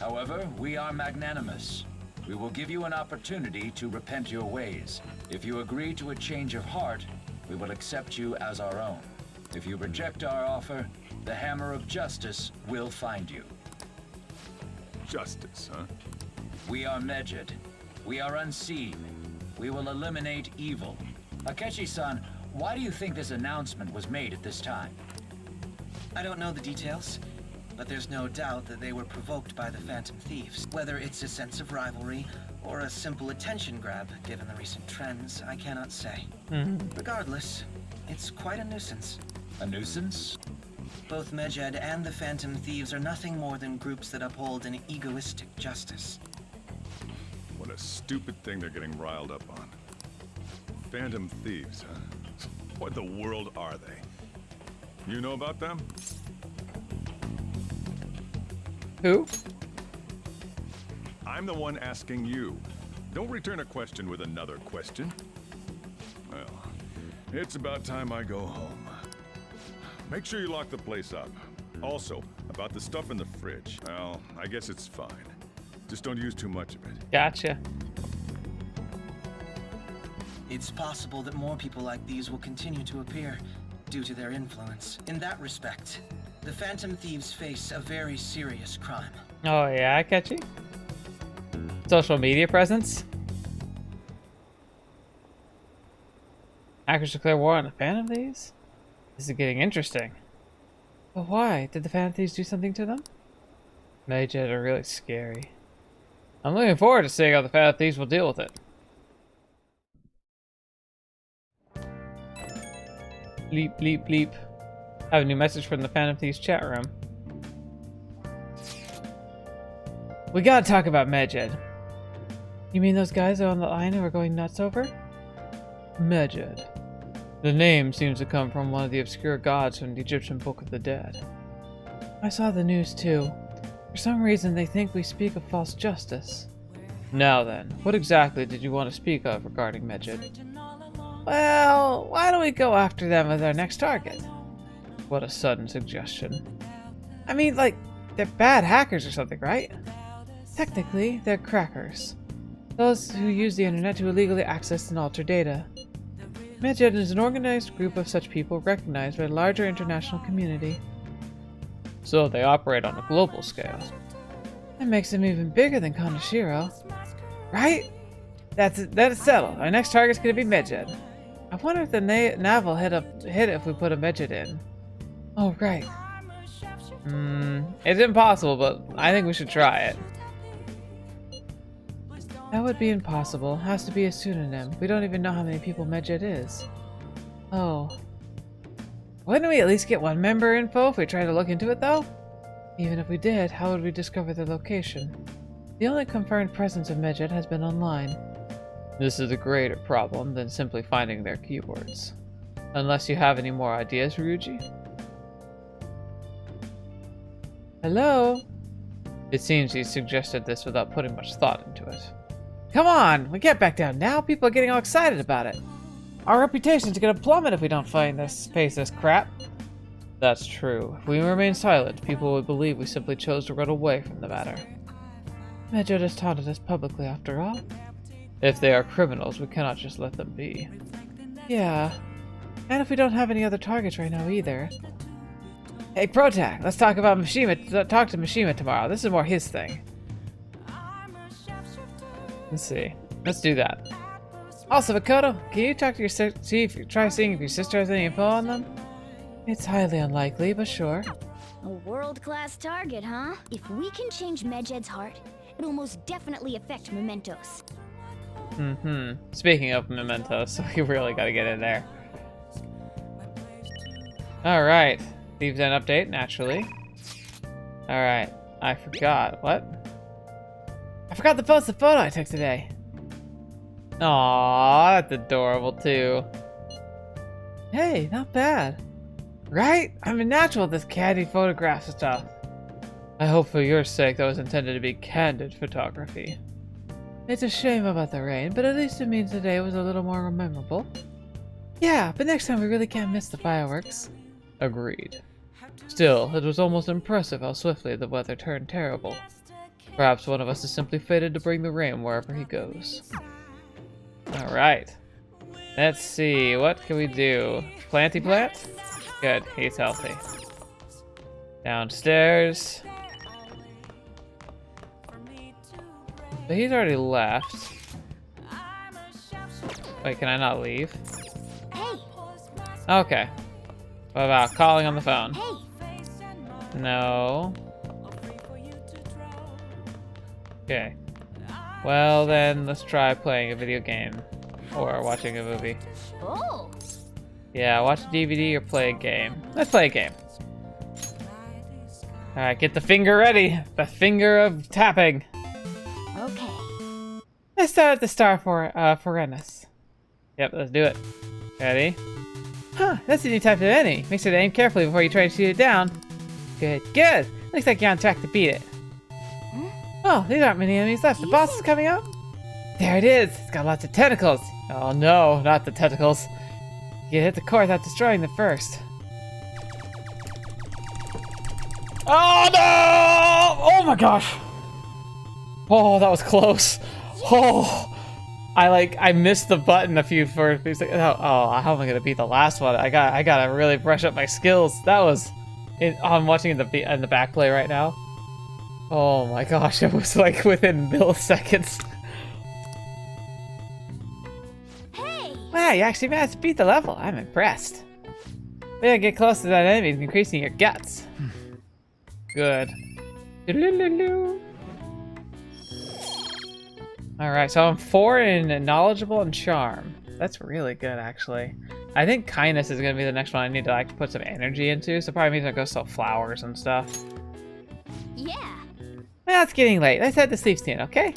However, we are magnanimous. We will give you an opportunity to repent your ways. If you agree to a change of heart, we will accept you as our own. If you reject our offer, the hammer of justice will find you. Justice, huh? We are Medjed. We are unseen. We will eliminate evil. Akechi-san, why do you think this announcement was made at this time? I don't know the details, but there's no doubt that they were provoked by the Phantom Thieves. Whether it's a sense of rivalry or a simple attention grab, given the recent trends, I cannot say. Regardless, it's quite a nuisance. A nuisance? Both Medjed and the Phantom Thieves are nothing more than groups that uphold an egoistic justice. What a stupid thing they're getting riled up on. Phantom Thieves, huh? What the world are they? You know about them? Who? I'm the one asking you. Don't return a question with another question. Well, it's about time I go home. Make sure you lock the place up. Also, about the stuff in the fridge. Well, I guess it's fine. Just don't use too much of it. Gotcha. It's possible that more people like these will continue to appear due to their influence. In that respect, the Phantom Thieves face a very serious crime. Oh yeah, Akechi? Social media presence? Hackers declare war on the Phantom Thieves? This is getting interesting. But why? Did the Phantom Thieves do something to them? Medjed are really scary. I'm looking forward to seeing how the Phantom Thieves will deal with it. Bleep, bleep, bleep. I have a new message from the Phantom Thieves chat room. We gotta talk about Medjed. You mean those guys on the line who are going nuts over? Medjed. The name seems to come from one of the obscure gods from the Egyptian Book of the Dead. I saw the news too. For some reason they think we speak of false justice. Now then, what exactly did you want to speak of regarding Medjed? Well, why don't we go after them as our next target? What a sudden suggestion. I mean, like, they're bad hackers or something, right? Technically, they're crackers. Those who use the internet to illegally access and alter data. Medjed is an organized group of such people recognized by a larger international community. So they operate on a global scale. That makes them even bigger than Kanashiro. Right? That is settled. Our next target's gonna be Medjed. I wonder if the nav will hit if we put a Medjed in. Oh, right. It's impossible, but I think we should try it. That would be impossible. Has to be a pseudonym. We don't even know how many people Medjed is. Oh. Wouldn't we at least get one member info if we tried to look into it, though? Even if we did, how would we discover their location? The only confirmed presence of Medjed has been online. This is a greater problem than simply finding their keywords. Unless you have any more ideas, Ryuji? Hello? It seems he suggested this without putting much thought into it. Come on! We can't back down now! People are getting all excited about it! Our reputation's gonna plummet if we don't face this crap! That's true. If we remain silent, people would believe we simply chose to run away from the matter. Medjed has taunted us publicly, after all. If they are criminals, we cannot just let them be. Yeah. And if we don't have any other targets right now either. Hey, Protag, let's talk about Mishima. Talk to Mishima tomorrow. This is more his thing. Let's see. Let's do that. Also, Makoto, can you talk to your sister? Try seeing if your sister has any info on them? It's highly unlikely, but sure. A world-class target, huh? If we can change Medjed's heart, it'll most definitely affect Mementos. Speaking of Mementos, we really gotta get in there. Alright. Thieves End update, naturally. Alright. I forgot. What? I forgot to post the photo I took today. Aww, that's adorable too. Hey, not bad. Right? I'm a natural at this candid photograph stuff. I hope for your sake that was intended to be candid photography. It's a shame about the rain, but at least it means today was a little more memorable. Yeah, but next time we really can't miss the fireworks. Agreed. Still, it was almost impressive how swiftly the weather turned terrible. Perhaps one of us is simply fated to bring the rain wherever he goes. Alright. Let's see, what can we do? Planty plant? Good, he's healthy. Downstairs. But he's already left. Wait, can I not leave? Hey. Okay. What about calling on the phone? Hey. No. Okay. Well then, let's try playing a video game. Or watching a movie. Oh. Yeah, watch a DVD or play a game. Let's play a game. Alright, get the finger ready. The finger of tapping. Okay. Let's start at the star for Forenus. Yep, let's do it. Ready? Huh, that's a new type of enemy. Make sure to aim carefully before you try to shoot it down. Good, good. Looks like you're on track to beat it. Oh, these aren't many enemies left. The boss is coming up. There it is. It's got lots of tentacles. Oh no, not the tentacles. You hit the core without destroying the first. Oh no! Oh my gosh! Oh, that was close. Oh, I missed the button a few for seconds. Oh, how am I gonna beat the last one? I gotta really brush up my skills. That was, I'm watching in the back play right now. Oh my gosh, it was like within milliseconds. Hey! Wow, you actually managed to beat the level. I'm impressed. We gotta get close to that enemy, increasing your guts. Good. Alright, so I'm 4 in knowledgeable and charm. That's really good, actually. I think kindness is gonna be the next one I need to like put some energy into, so probably means I go sell flowers and stuff. Yeah. Well, it's getting late. Let's head to sleep soon, okay?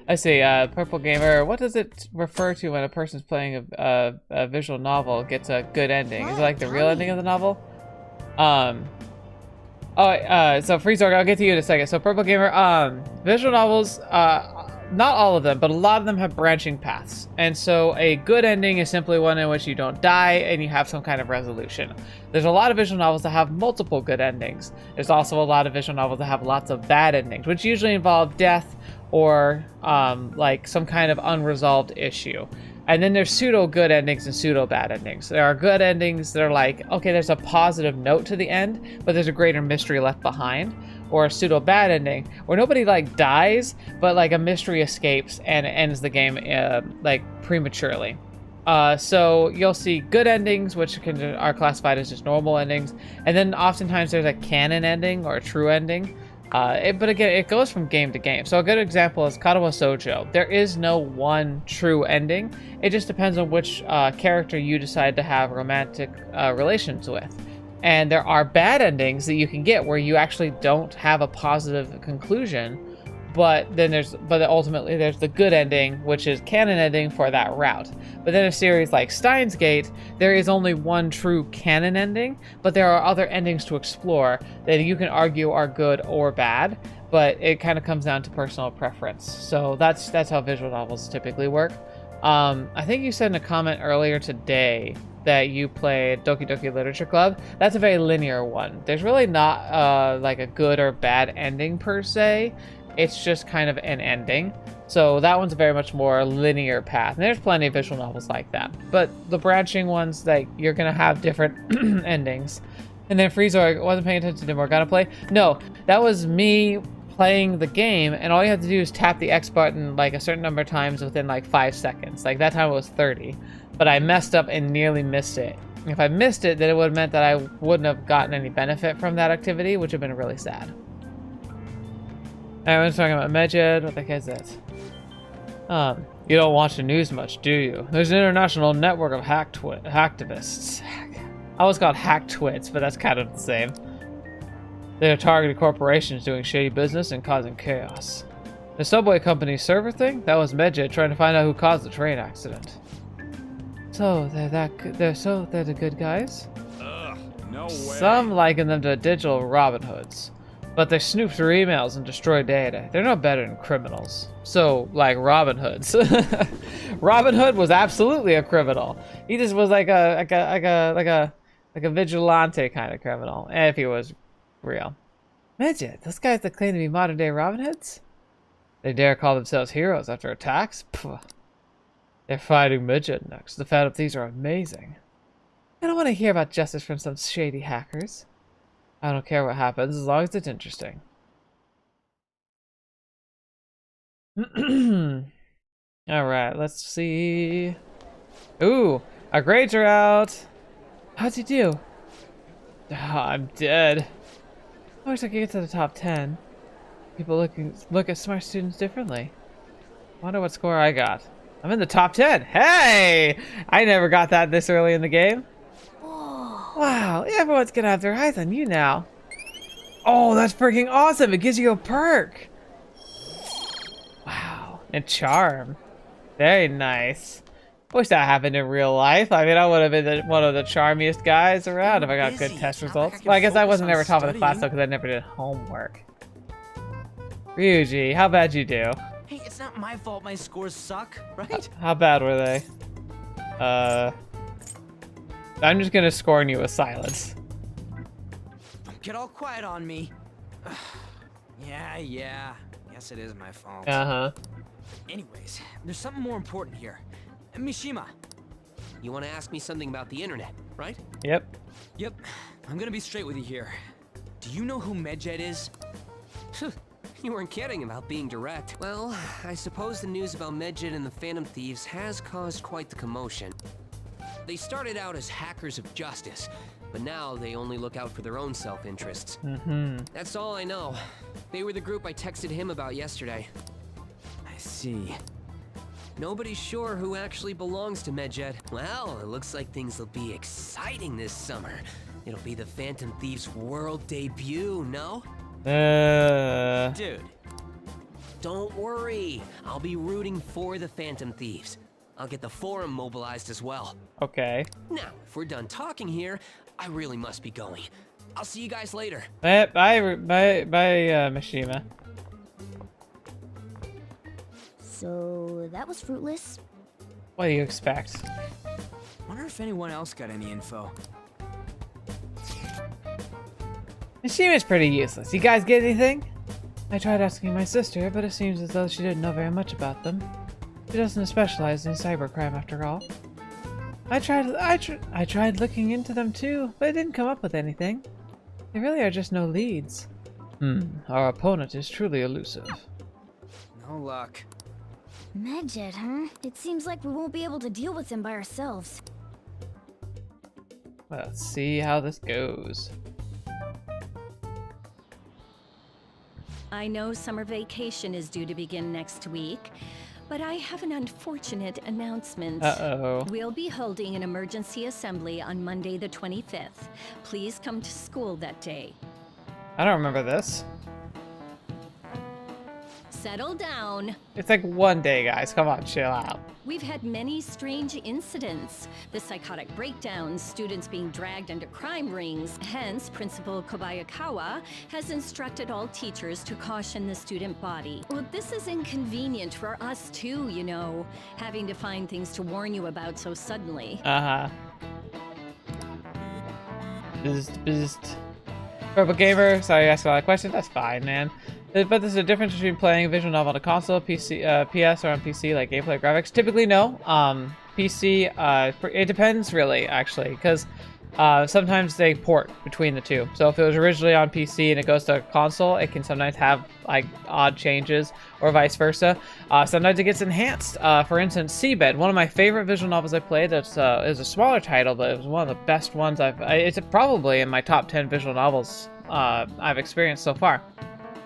I see, Purple Gamer, what does it refer to when a person's playing a visual novel gets a good ending? Is it like the real ending of the novel? So Freezorg, I'll get to you in a second. So Purple Gamer, visual novels, not all of them, but a lot of them have branching paths. And so a good ending is simply one in which you don't die and you have some kind of resolution. There's a lot of visual novels that have multiple good endings. There's also a lot of visual novels that have lots of bad endings, which usually involve death or like some kind of unresolved issue. And then there's pseudo good endings and pseudo bad endings. There are good endings that are like, okay, there's a positive note to the end, but there's a greater mystery left behind. Or a pseudo bad ending where nobody like dies, but like a mystery escapes and ends the game like prematurely. So you'll see good endings, which are classified as just normal endings, and then oftentimes there's a canon ending or a true ending. But again, it goes from game to game. So a good example is Katawa Sojo. There is no one true ending. It just depends on which character you decide to have romantic relations with. And there are bad endings that you can get where you actually don't have a positive conclusion, but ultimately there's the good ending, which is canon ending for that route. But then a series like Steins Gate, there is only one true canon ending, but there are other endings to explore that you can argue are good or bad, but it kind of comes down to personal preference. So that's how visual novels typically work. I think you said in a comment earlier today that you played Doki Doki Literature Club. That's a very linear one. There's really not like a good or bad ending per se. It's just kind of an ending. So that one's a very much more linear path. And there's plenty of visual novels like that. But the branching ones, like, you're gonna have different endings. And then Freezor wasn't paying attention to Morgana play. No, that was me playing the game, and all you have to do is tap the X button like a certain number of times within like 5 seconds. Like that time it was 30. But I messed up and nearly missed it. If I missed it, then it would have meant that I wouldn't have gotten any benefit from that activity, which would have been really sad. Everyone's talking about Medjed. What the heck is that? You don't watch the news much, do you? There's an international network of hacktivists. I always called hacktwits, but that's kind of the same. They're targeted corporations doing shady business and causing chaos. The subway company's server thing? That was Medjed trying to find out who caused the train accident. So they're the good guys? Ugh, no way. Some liken them to digital Robin Hoods, but they snoop through emails and destroy data. They're no better than criminals. So, like Robin Hoods. Robin Hood was absolutely a criminal. He just was like a vigilante kind of criminal, if he was real. Midget, those guys that claim to be modern day Robin Hoods? They dare call themselves heroes after attacks? Pfft. They're fighting Midget next. The Phantom Thieves are amazing. I don't want to hear about justice from some shady hackers. I don't care what happens as long as it's interesting. Alright, let's see. Ooh, our grades are out. How'd you do? Oh, I'm dead. I wish I could get to the top 10. People look at smart students differently. Wonder what score I got. I'm in the top 10. Hey! I never got that this early in the game. Wow, everyone's gonna have their eyes on you now. Oh, that's freaking awesome. It gives you a perk. Wow, and charm. Very nice. Wish that happened in real life. I mean, I would have been one of the charmiest guys around if I got good test results. Well, I guess I wasn't ever top of the class though, because I never did homework. Ryuji, how bad you do? Hey, it's not my fault my scores suck, right? How bad were they? I'm just gonna scorn you with silence. Don't get all quiet on me. Yeah. Guess it is my fault. Uh-huh. Anyways, there's something more important here. Mishima. You want to ask me something about the internet, right? Yep. Yep. I'm gonna be straight with you here. Do you know who Medjed is? You weren't kidding about being direct. Well, I suppose the news about Medjed and the Phantom Thieves has caused quite the commotion. They started out as hackers of justice, but now they only look out for their own self-interests. That's all I know. They were the group I texted him about yesterday. I see. Nobody's sure who actually belongs to Medjed. Well, it looks like things will be exciting this summer. It'll be the Phantom Thieves' world debut, no? Dude. Don't worry. I'll be rooting for the Phantom Thieves. I'll get the forum mobilized as well. Okay. Now, if we're done talking here, I really must be going. I'll see you guys later. Bye, Mishima. So that was fruitless. What do you expect? Wonder if anyone else got any info. Mishima's pretty useless. You guys get anything? I tried asking my sister, but it seems as though she didn't know very much about them. She doesn't specialize in cybercrime after all. I tried looking into them too, but it didn't come up with anything. There really are just no leads. Our opponent is truly elusive. No luck. Medjed, huh? It seems like we won't be able to deal with him by ourselves. Let's see how this goes. I know summer vacation is due to begin next week, but I have an unfortunate announcement. Uh-oh. We'll be holding an emergency assembly on Monday the 25th. Please come to school that day. I don't remember this. Settle down. It's like one day, guys. Come on, chill out. We've had many strange incidents. The psychotic breakdowns, students being dragged into crime rings. Hence, Principal Kobayakawa has instructed all teachers to caution the student body. Well, this is inconvenient for us too, you know, having to find things to warn you about so suddenly. Uh-huh. Bzzzt. Purple Gamer, sorry I asked a lot of questions. That's fine, man. But there's a difference between playing a visual novel on a console, PC, PS, or on PC, like gameplay graphics. Typically, no. PC, it depends really, actually, because sometimes they port between the two. So if it was originally on PC and it goes to console, it can sometimes have like odd changes, or vice versa. Sometimes it gets enhanced. For instance, Seabed, one of my favorite visual novels I played. That's is a smaller title, but it was one of the best ones it's probably in my top 10 visual novels I've experienced so far.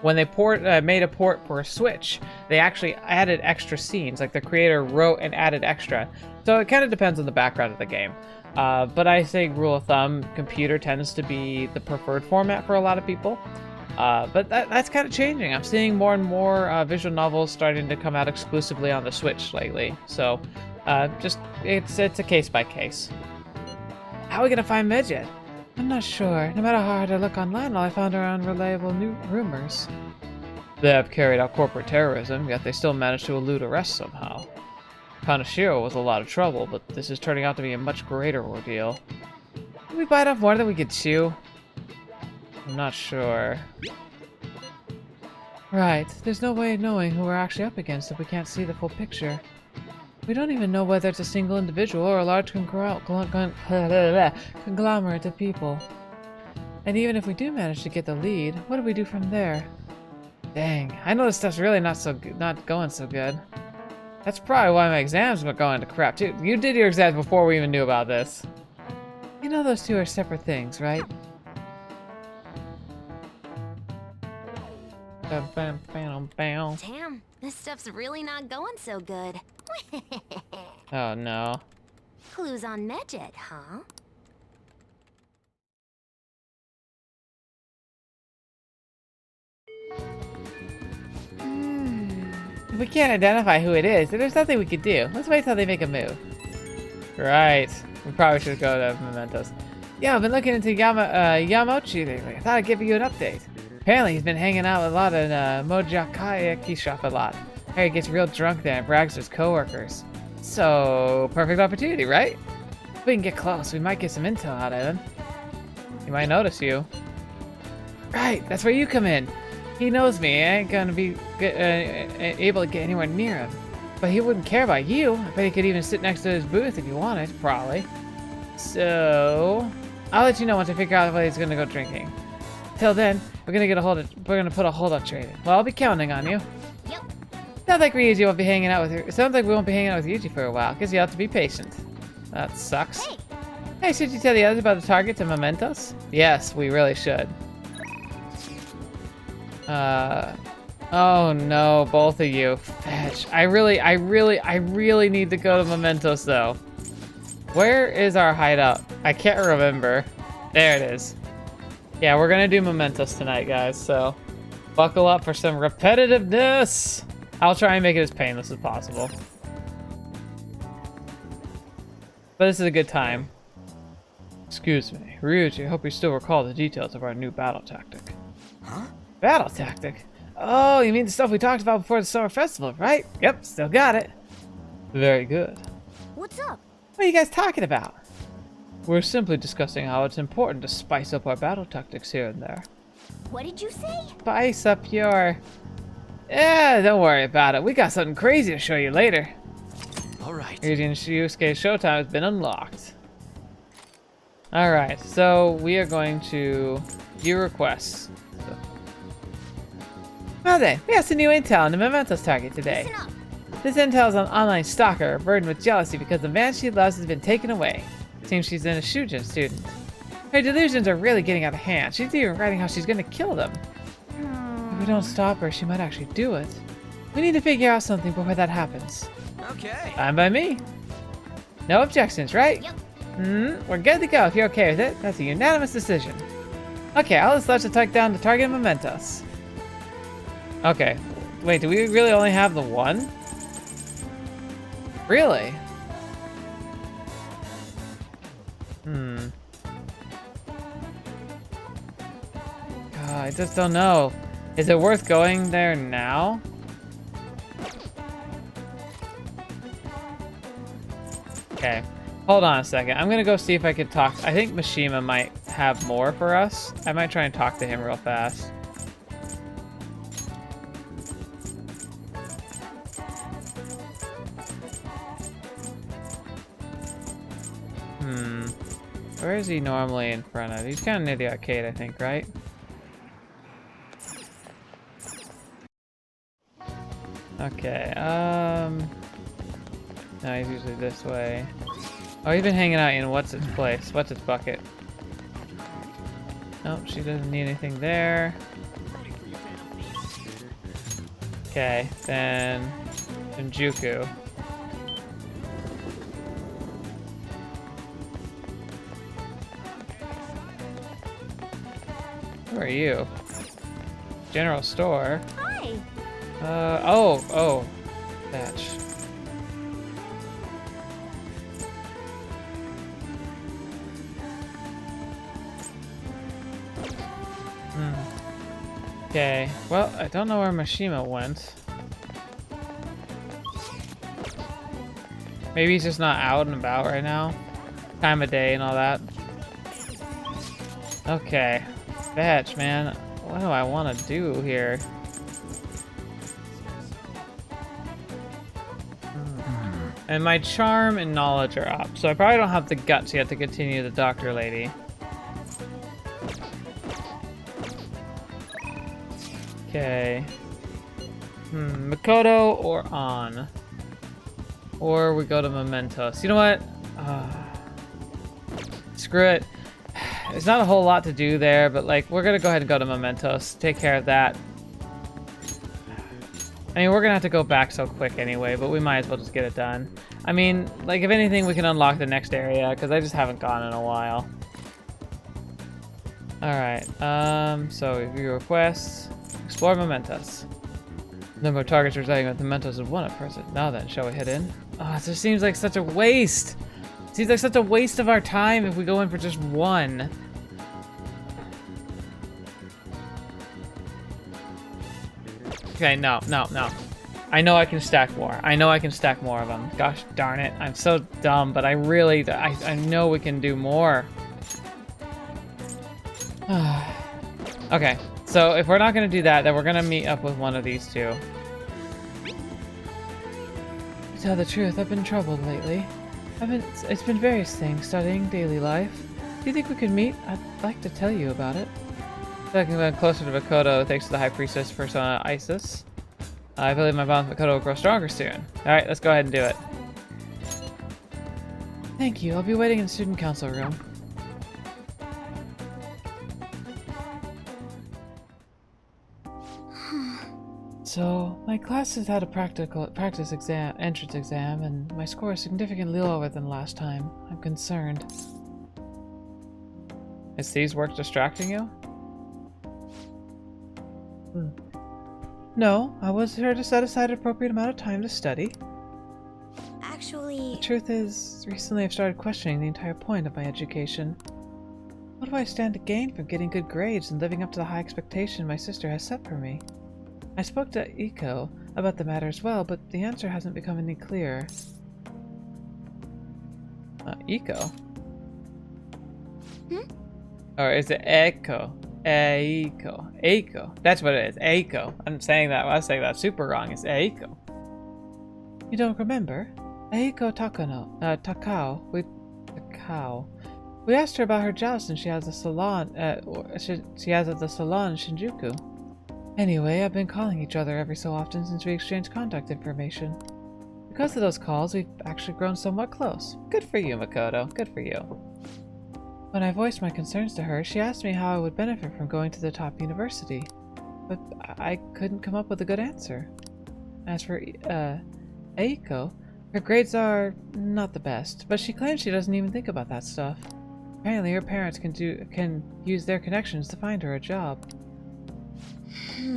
When they made a port for a Switch, they actually added extra scenes. Like the creator wrote and added extra. So it kind of depends on the background of the game. But I think rule of thumb, computer tends to be the preferred format for a lot of people. But that's kind of changing. I'm seeing more and more visual novels starting to come out exclusively on the Switch lately. So It's a case by case. How are we gonna find Medjed? I'm not sure. No matter how hard I look online, all I found are unreliable new rumors. They have carried out corporate terrorism, yet they still managed to elude arrest somehow. Kanashiro was a lot of trouble, but this is turning out to be a much greater ordeal. Did we bite off more than we could chew? I'm not sure. Right, there's no way of knowing who we're actually up against if we can't see the full picture. We don't even know whether it's a single individual or a large conglomerate of people. And even if we do manage to get the lead, what do we do from there? Dang, I know this stuff's really not going so good. That's probably why my exams were going to crap too. You did your exams before we even knew about this. You know those two are separate things, right? Damn, this stuff's really not going so good. Oh no. Clues on Medjed, huh? If we can't identify who it is, then there's nothing we could do. Let's wait till they make a move. Right. We probably should go to Mementos. Yeah, I've been looking into Yamochi lately. I thought I'd give you an update. Apparently he's been hanging out a lot in Mojakayaki shop a lot. Harry gets real drunk there and brags to his coworkers. So, perfect opportunity, right? If we can get close, we might get some intel out of him. He might notice you. Right, that's where you come in. He knows me. I ain't gonna be able to get anywhere near him. But he wouldn't care about you. I bet he could even sit next to his booth if you wanted, probably. So, I'll let you know once I figure out whether he's gonna go drinking. Till then, we're gonna put a hold on trading. Well, I'll be counting on you. Yep. Sounds like Ryuji won't be hanging out with her. Sounds like we won't be hanging out with Ryuji for a while, because you have to be patient. That sucks. Hey, should you tell the others about the targets and Mementos? Yes, we really should. Oh no, both of you. Fetch. I really need to go to Mementos though. Where is our hideout? I can't remember. There it is. Yeah, we're gonna do Mementos tonight, guys, so buckle up for some repetitiveness. I'll try and make it as painless as possible. But this is a good time. Excuse me, Ryuji, I hope you still recall the details of our new battle tactic. Huh? Battle tactic? Oh, you mean the stuff we talked about before the summer festival, right? Yep, still got it. Very good. What's up? What are you guys talking about? We're simply discussing how it's important to spice up our battle tactics here and there. What did you say? Spice up your... don't worry about it. We got something crazy to show you later. Alright. Ryuji and Yusuke's showtime has been unlocked. Alright, so we are going to view requests. Well then, we have some new intel on the Mementos target today. Listen up. This intel is an online stalker burdened with jealousy because the man she loves has been taken away. Seems she's an Shujin student. Her delusions are really getting out of hand. She's even writing how she's gonna kill them. If we don't stop her, she might actually do it. We need to figure out something before that happens. Okay. Fine by me. No objections, right? Yep. We're good to go if you're okay with it. That's a unanimous decision. Okay, I'll just let you take down the target Mementos. Okay. Wait, do we really only have the one? Really? God, I just don't know. Is it worth going there now? Okay. Hold on a second. I'm gonna go see if I could talk. I think Mishima might have more for us. I might try and talk to him real fast. Where is he normally in front of? He's kind of near the arcade, I think, right? Okay, no, he's usually this way. Oh, he's been hanging out in what's its place? What's its bucket? Nope, she doesn't need anything there. Okay, then Shinjuku. Who are you? General store. Hi. Oh, fetch. Okay, well, I don't know where Mishima went. Maybe he's just not out and about right now. Time of day and all that. Okay. Fetch, man. What do I want to do here? And my charm and knowledge are up, so I probably don't have the guts yet to continue the doctor lady. Okay. Makoto or On? Or we go to Mementos. You know what? Screw it. There's not a whole lot to do there, but like, we're gonna go ahead and go to Mementos. Take care of that. I mean, we're gonna have to go back so quick anyway, but we might as well just get it done. I mean, like, if anything, we can unlock the next area, because I just haven't gone in a while. Alright, so review requests. Explore Mementos. Number of targets residing with Mementos is 1 at present. Now then, shall we head in? Oh, it just seems like such a waste! It seems like such a waste of our time if we go in for just one. Okay, no. I know I can stack more. I know I can stack more of them. Gosh darn it. I'm so dumb, but I really, I know we can do more. Okay, so if we're not going to do that, then we're going to meet up with one of these two. To tell the truth, I've been troubled lately. It's been various things, studying, daily life. Do you think we could meet? I'd like to tell you about it. I can get closer to Makoto thanks to the High Priestess persona Isis. I believe my bond with Makoto will grow stronger soon. Alright, let's go ahead and do it. Thank you. I'll be waiting in the student council room. So, my class has had a practice exam, entrance exam, and my score is significantly lower than last time. I'm concerned. Is these work distracting you? No, I was here to set aside an appropriate amount of time to study. Actually... The truth is, recently I've started questioning the entire point of my education. What do I stand to gain from getting good grades and living up to the high expectation my sister has set for me? I spoke to Iko about the matter as well, but the answer hasn't become any clearer. Iko? Or is it Eiko? Eiko. Eiko. That's what it is. Eiko. I'm saying that. I was saying that super wrong. It's Eiko. You don't remember? Eiko Takao. We asked her about her joust and she has a salon. She has at the salon in Shinjuku. Anyway, I've been calling each other every so often since we exchanged contact information. Because of those calls, we've actually grown somewhat close. Good for you, Makoto. Good for you. When I voiced my concerns to her, she asked me how I would benefit from going to the top university. But I couldn't come up with a good answer. As for Eiko, her grades are not the best, but she claims she doesn't even think about that stuff. Apparently her parents can use their connections to find her a job.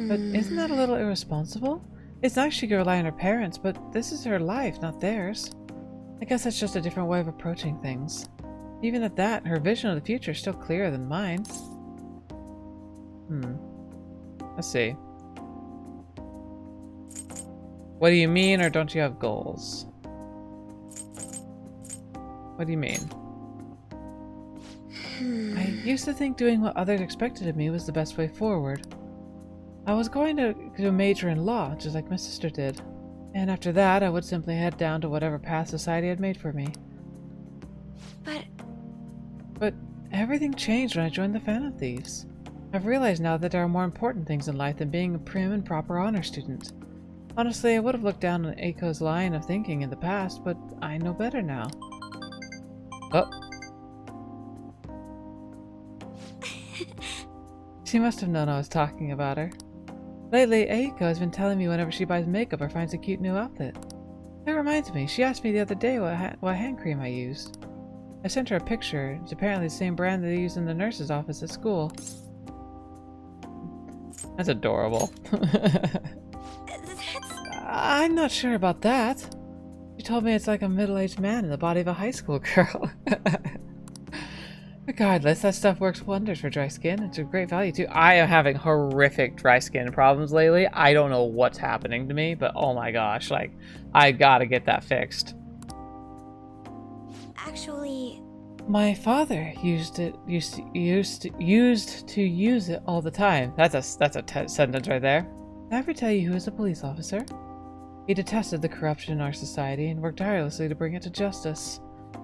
But isn't that a little irresponsible? It's nice she can rely on her parents, but this is her life, not theirs. I guess that's just a different way of approaching things. Even at that, her vision of the future is still clearer than mine. Let's see. What do you mean, or don't you have goals? What do you mean? I used to think doing what others expected of me was the best way forward. I was going to major in law, just like my sister did. And after that, I would simply head down to whatever path society had made for me. But everything changed when I joined the Phantom Thieves. I've realized now that there are more important things in life than being a prim and proper honor student. Honestly, I would have looked down on Eiko's line of thinking in the past, but I know better now. Oh. She must have known I was talking about her. Lately, Eiko has been telling me whenever she buys makeup or finds a cute new outfit. That reminds me, she asked me the other day what hand cream I used. I sent her a picture. It's apparently the same brand they use in the nurse's office at school. That's adorable. I'm not sure about that. She told me it's like a middle-aged man in the body of a high school girl. Her Regardless, that stuff works wonders for dry skin. It's a great value too. I am having horrific dry skin problems lately. I don't know what's happening to me, but oh my gosh, like, I gotta get that fixed. Actually, my father used to use it all the time. That's a sentence right there. Did I ever tell you he was a police officer? He detested the corruption in our society and worked tirelessly to bring it to justice.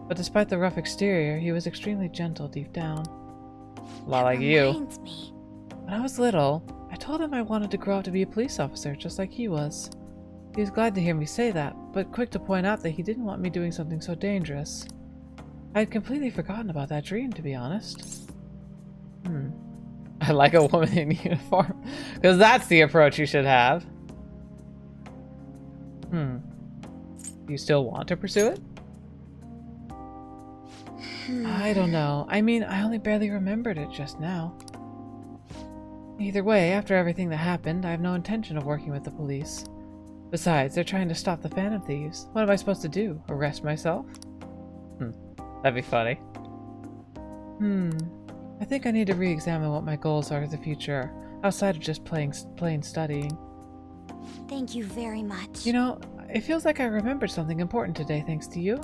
But despite the rough exterior, he was extremely gentle deep down. A lot like you. me. When I was little, I told him I wanted to grow up to be a police officer, just like he was. He was glad to hear me say that, but quick to point out that he didn't want me doing something so dangerous. I had completely forgotten about that dream, to be honest. I like a woman in uniform. Because that's the approach you should have. Do you still want to pursue it? I don't know. I mean, I only barely remembered it just now. Either way, after everything that happened, I have no intention of working with the police. Besides, they're trying to stop the Phantom Thieves. What am I supposed to do? Arrest myself? That'd be funny. I think I need to re-examine what my goals are for the future, outside of just plain studying. Thank you very much. You know, it feels like I remembered something important today thanks to you.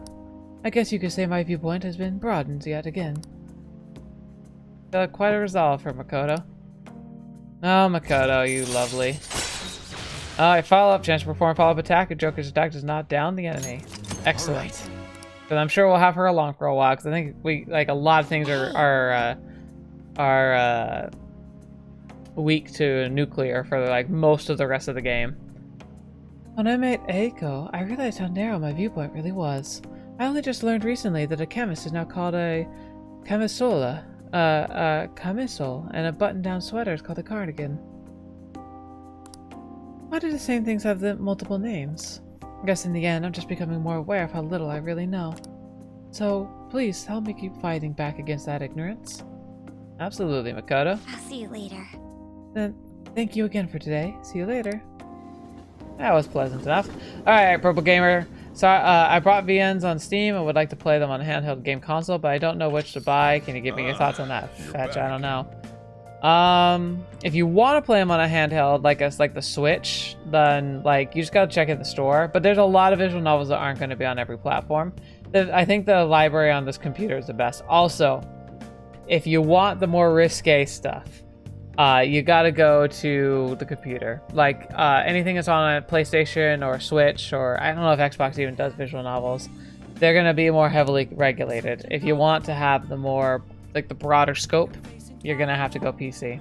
I guess you could say my viewpoint has been broadened yet again. Quite a resolve for Makoto. Oh, Makoto, you lovely. Follow-up chance to perform follow-up attack. A Joker's attack does not down the enemy. Excellent. But I'm sure we'll have her along for a while, because I think a lot of things are weak to nuclear for like most of the rest of the game. When I met Eiko, I realized how narrow my viewpoint really was. I only just learned recently that a chemist is now called a camisola, a camisole, and a button-down sweater is called a cardigan. Why do the same things have the multiple names? I guess in the end, I'm just becoming more aware of how little I really know. So, please, help me keep fighting back against that ignorance. Absolutely, Makoto. I'll see you later. Then, thank you again for today. See you later. That was pleasant enough. Alright, Purple Gamer. So, I brought VNs on Steam and would like to play them on a handheld game console, but I don't know which to buy. Can you give me your thoughts on that, Fetch? I don't know. If you want to play them on a handheld, like the Switch, then you just gotta check in the store. But there's a lot of visual novels that aren't going to be on every platform. I think the library on this computer is the best. Also, if you want the more risque stuff, you gotta go to the computer. Anything that's on a PlayStation or Switch, or I don't know if Xbox even does visual novels, they're gonna be more heavily regulated. If you want to have the more, the broader scope, you're gonna have to go PC.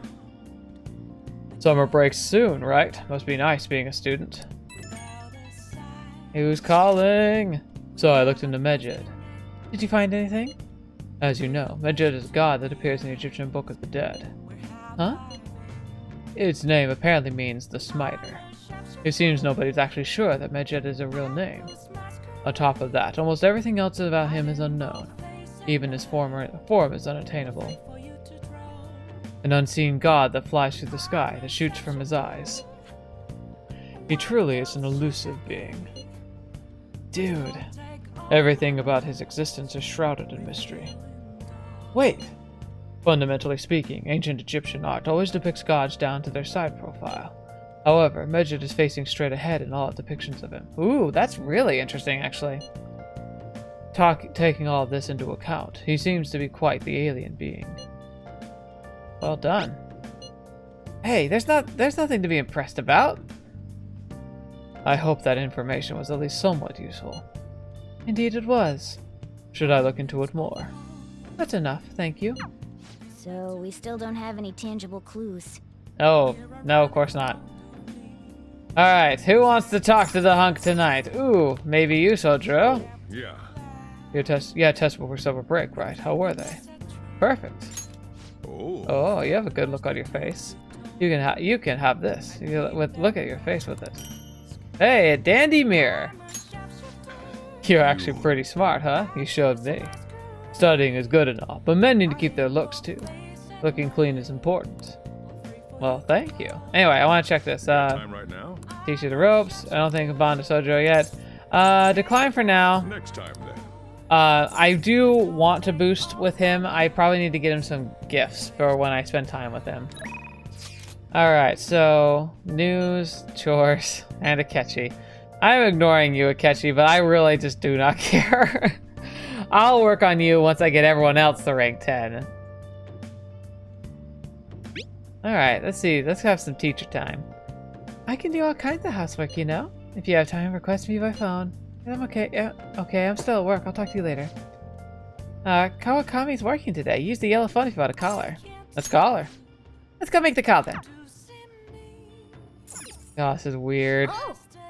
Summer breaks soon, right? Must be nice being a student. Who's calling? So I looked into Medjed. Did you find anything? As you know, Medjed is a god that appears in the Egyptian Book of the Dead. Huh? Its name apparently means the Smiter. It seems nobody's actually sure that Medjed is a real name. On top of that, almost everything else about him is unknown. Even his form is unattainable. An unseen god that flies through the sky, that shoots from his eyes. He truly is an elusive being. Dude, everything about his existence is shrouded in mystery. Wait! Fundamentally speaking, ancient Egyptian art always depicts gods down to their side profile. However, Medjed is facing straight ahead in all depictions of him. Ooh, that's really interesting, actually. Taking all of this into account, he seems to be quite the alien being. Well done. Hey, there's nothing to be impressed about. I hope that information was at least somewhat useful. Indeed it was. Should I look into it more? That's enough, thank you. So, we still don't have any tangible clues. Oh, no, of course not. Alright, who wants to talk to the hunk tonight? Ooh, maybe you, Sojiro. Yeah. Your tests were silver brick, right? How were they? Perfect. Oh, you have a good look on your face. You can have this. Look at your face with it. Hey, a dandy mirror. You're actually pretty smart, huh? You showed me. Studying is good enough, but men need to keep their looks too. Looking clean is important. Well, thank you. Anyway, I want to check this. Time right now? Teach you the ropes. I don't think I'm bound to Sojiro yet. Decline for now. Next time then. I do want to boost with him. I probably need to get him some gifts for when I spend time with him. Alright, so news, chores, and Akechi. I'm ignoring you, Akechi, but I really just do not care. I'll work on you once I get everyone else to rank 10. Alright, let's see. Let's have some teacher time. I can do all kinds of housework, you know? If you have time, request me by phone. I'm okay. Yeah, okay, I'm still at work. I'll talk to you later. Kawakami's working today. Use the yellow phone if you want to call her. Let's call her. Let's go make the call then. Oh, this is weird.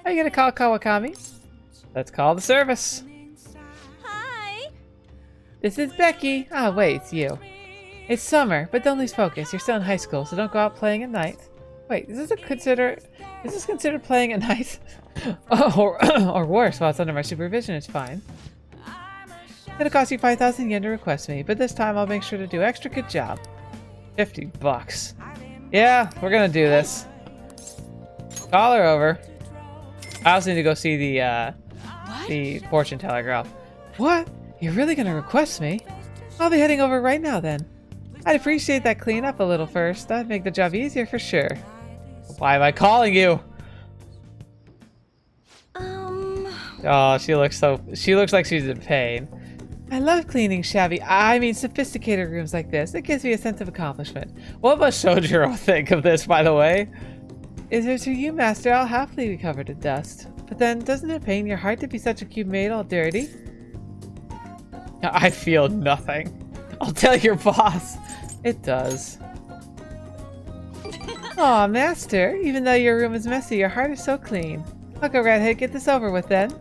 Are you gonna call Kawakami? Let's call the service. Hi. This is Becky. Ah, wait, it's you. It's summer, but don't lose focus. You're still in high school, so don't go out playing at night. Wait, is this considered playing at night? or worse, while it's under my supervision, it's fine. It'll cost you 5,000 yen to request me, but this time I'll make sure to do extra good job. 50 bucks. Yeah, we're gonna do this. Call her over. I also need to go see the fortune teller girl. What? You're really gonna request me? I'll be heading over right now then. I'd appreciate that cleanup a little first. That'd make the job easier for sure. Why am I calling you? Oh, she looks like she's in pain. I love cleaning sophisticated rooms like this. It gives me a sense of accomplishment. What must Shojiro think of this, by the way? If it's for you, Master, I'll happily be covered in dust. But then, doesn't it pain your heart to be such a cute maid all dirty? I feel nothing. I'll tell your boss. It does. Aw, Master, even though your room is messy, your heart is so clean. I'll go right ahead, get this over with then.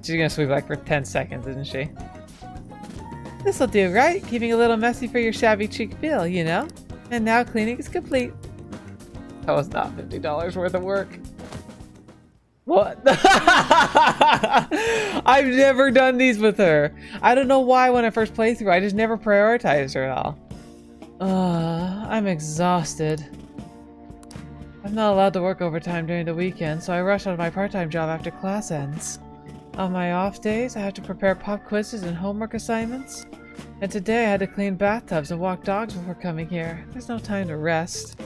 She's gonna sweep like for 10 seconds, isn't she? This'll do, right? Keeping a little messy for your shabby chic bill, you know? And now cleaning is complete. That was not $50 worth of work. What? I've never done these with her. I don't know why when I first played through, I just never prioritized her at all. I'm exhausted. I'm not allowed to work overtime during the weekend, so I rush out of my part-time job after class ends. On my off days, I have to prepare pop quizzes and homework assignments. And today I had to clean bathtubs and walk dogs before coming here. There's no time to rest.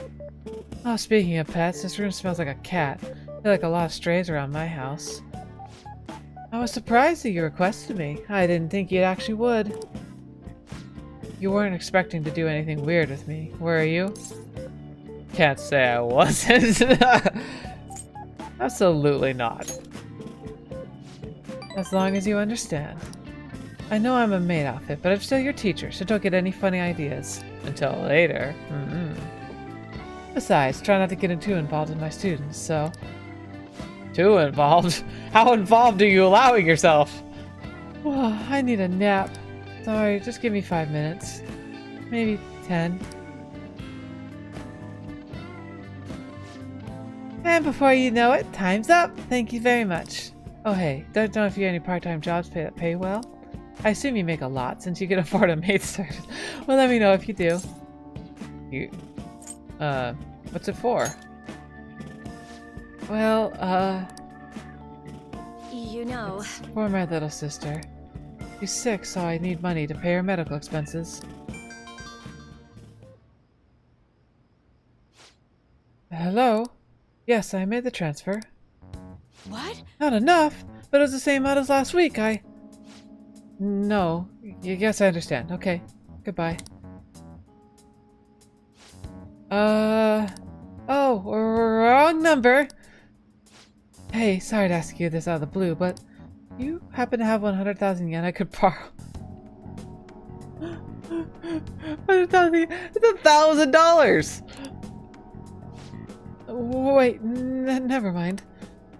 Oh, speaking of pets, this room smells like a cat. I feel like a lot of strays around my house. I was surprised that you requested me. I didn't think you actually would. You weren't expecting to do anything weird with me, were you? Can't say I wasn't. Absolutely not. As long as you understand. I know I'm a maid outfit, but I'm still your teacher, so don't get any funny ideas. Until later. Besides, try not to get too involved with my students, so... Too involved? How involved are you allowing yourself? Oh, I need a nap. Sorry, just give me 5 minutes. Maybe 10. And before you know it, time's up! Thank you very much. Oh hey, don't know if you have any part-time jobs that pay well? I assume you make a lot since you can afford a maid service. Well, let me know if you do. What's it for? Well, You know... It's for my little sister. She's sick, so I need money to pay her medical expenses. Hello? Yes, I made the transfer. What? Not enough, but it was the same amount as last week. No, you guess I understand. Okay, goodbye. Oh, wrong number. Hey, sorry to ask you this out of the blue, but you happen to have 100,000 yen I could borrow? 100,000? It's $1,000! Wait, never mind.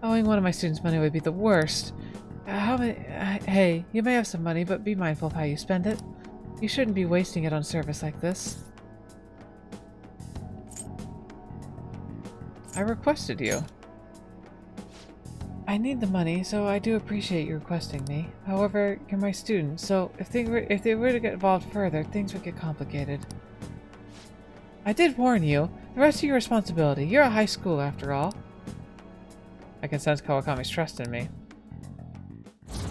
Owing one of my students money would be the worst. How many? Hey, you may have some money, but be mindful of how you spend it. You shouldn't be wasting it on service like this. I requested you. I need the money, so I do appreciate you requesting me. However, you're my student, so if they were to get involved further, things would get complicated. I did warn you. The rest of your responsibility. You're a high school after all. I can sense Kawakami's trust in me.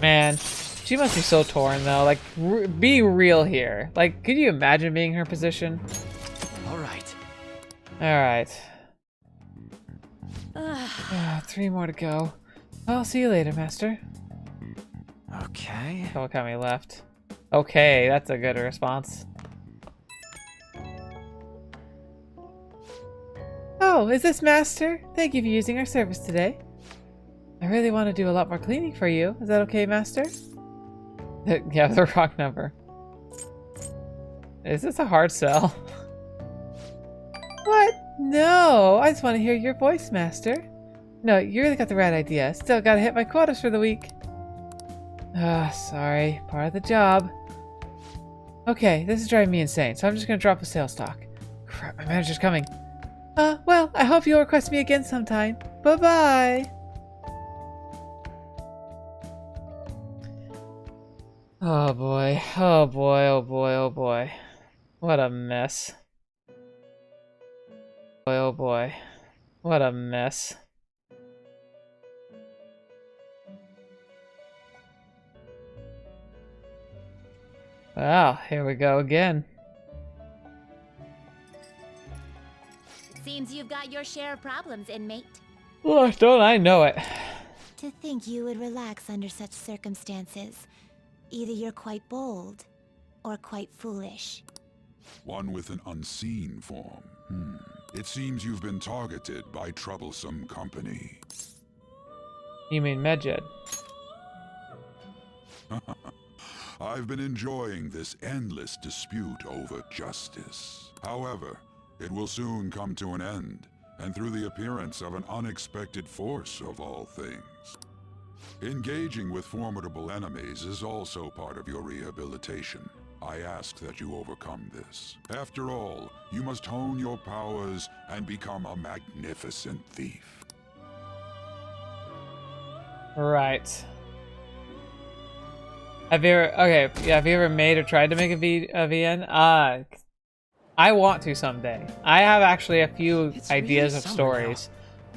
Man, She must be so torn though. Like, be real here. Like, could you imagine being in her position? All right. All right. 3 more to go. I'll see you later, Master. Okay. Oh, Kami left. Okay, that's a good response. Oh, is this Master? Thank you for using our service today. I really want to do a lot more cleaning for you. Is that okay, Master? Yeah, the wrong number. Is this a hard sell? What? No, I just want to hear your voice, Master. No, you really got the right idea. Still gotta hit my quotas for the week. Sorry. Part of the job. Okay, this is driving me insane, so I'm just gonna drop a sales talk. Crap, my manager's coming. Well, I hope you'll request me again sometime. Bye-bye. Oh boy, oh boy, oh boy, oh boy. What a mess. Boy, oh boy. What a mess. Wow, here we go again. Seems you've got your share of problems, inmate. Oh, don't I know it. To think you would relax under such circumstances. Either you're quite bold, or quite foolish. One with an unseen form. It seems you've been targeted by troublesome company. You mean Medjed? I've been enjoying this endless dispute over justice. However, it will soon come to an end, and through the appearance of an unexpected force of all things. Engaging with formidable enemies is also part of your rehabilitation. I ask that you overcome this. After all, you must hone your powers and become a magnificent thief. Right. Have you ever made or tried to make a VN? I want to someday. I have actually a few ideas really of summer stories.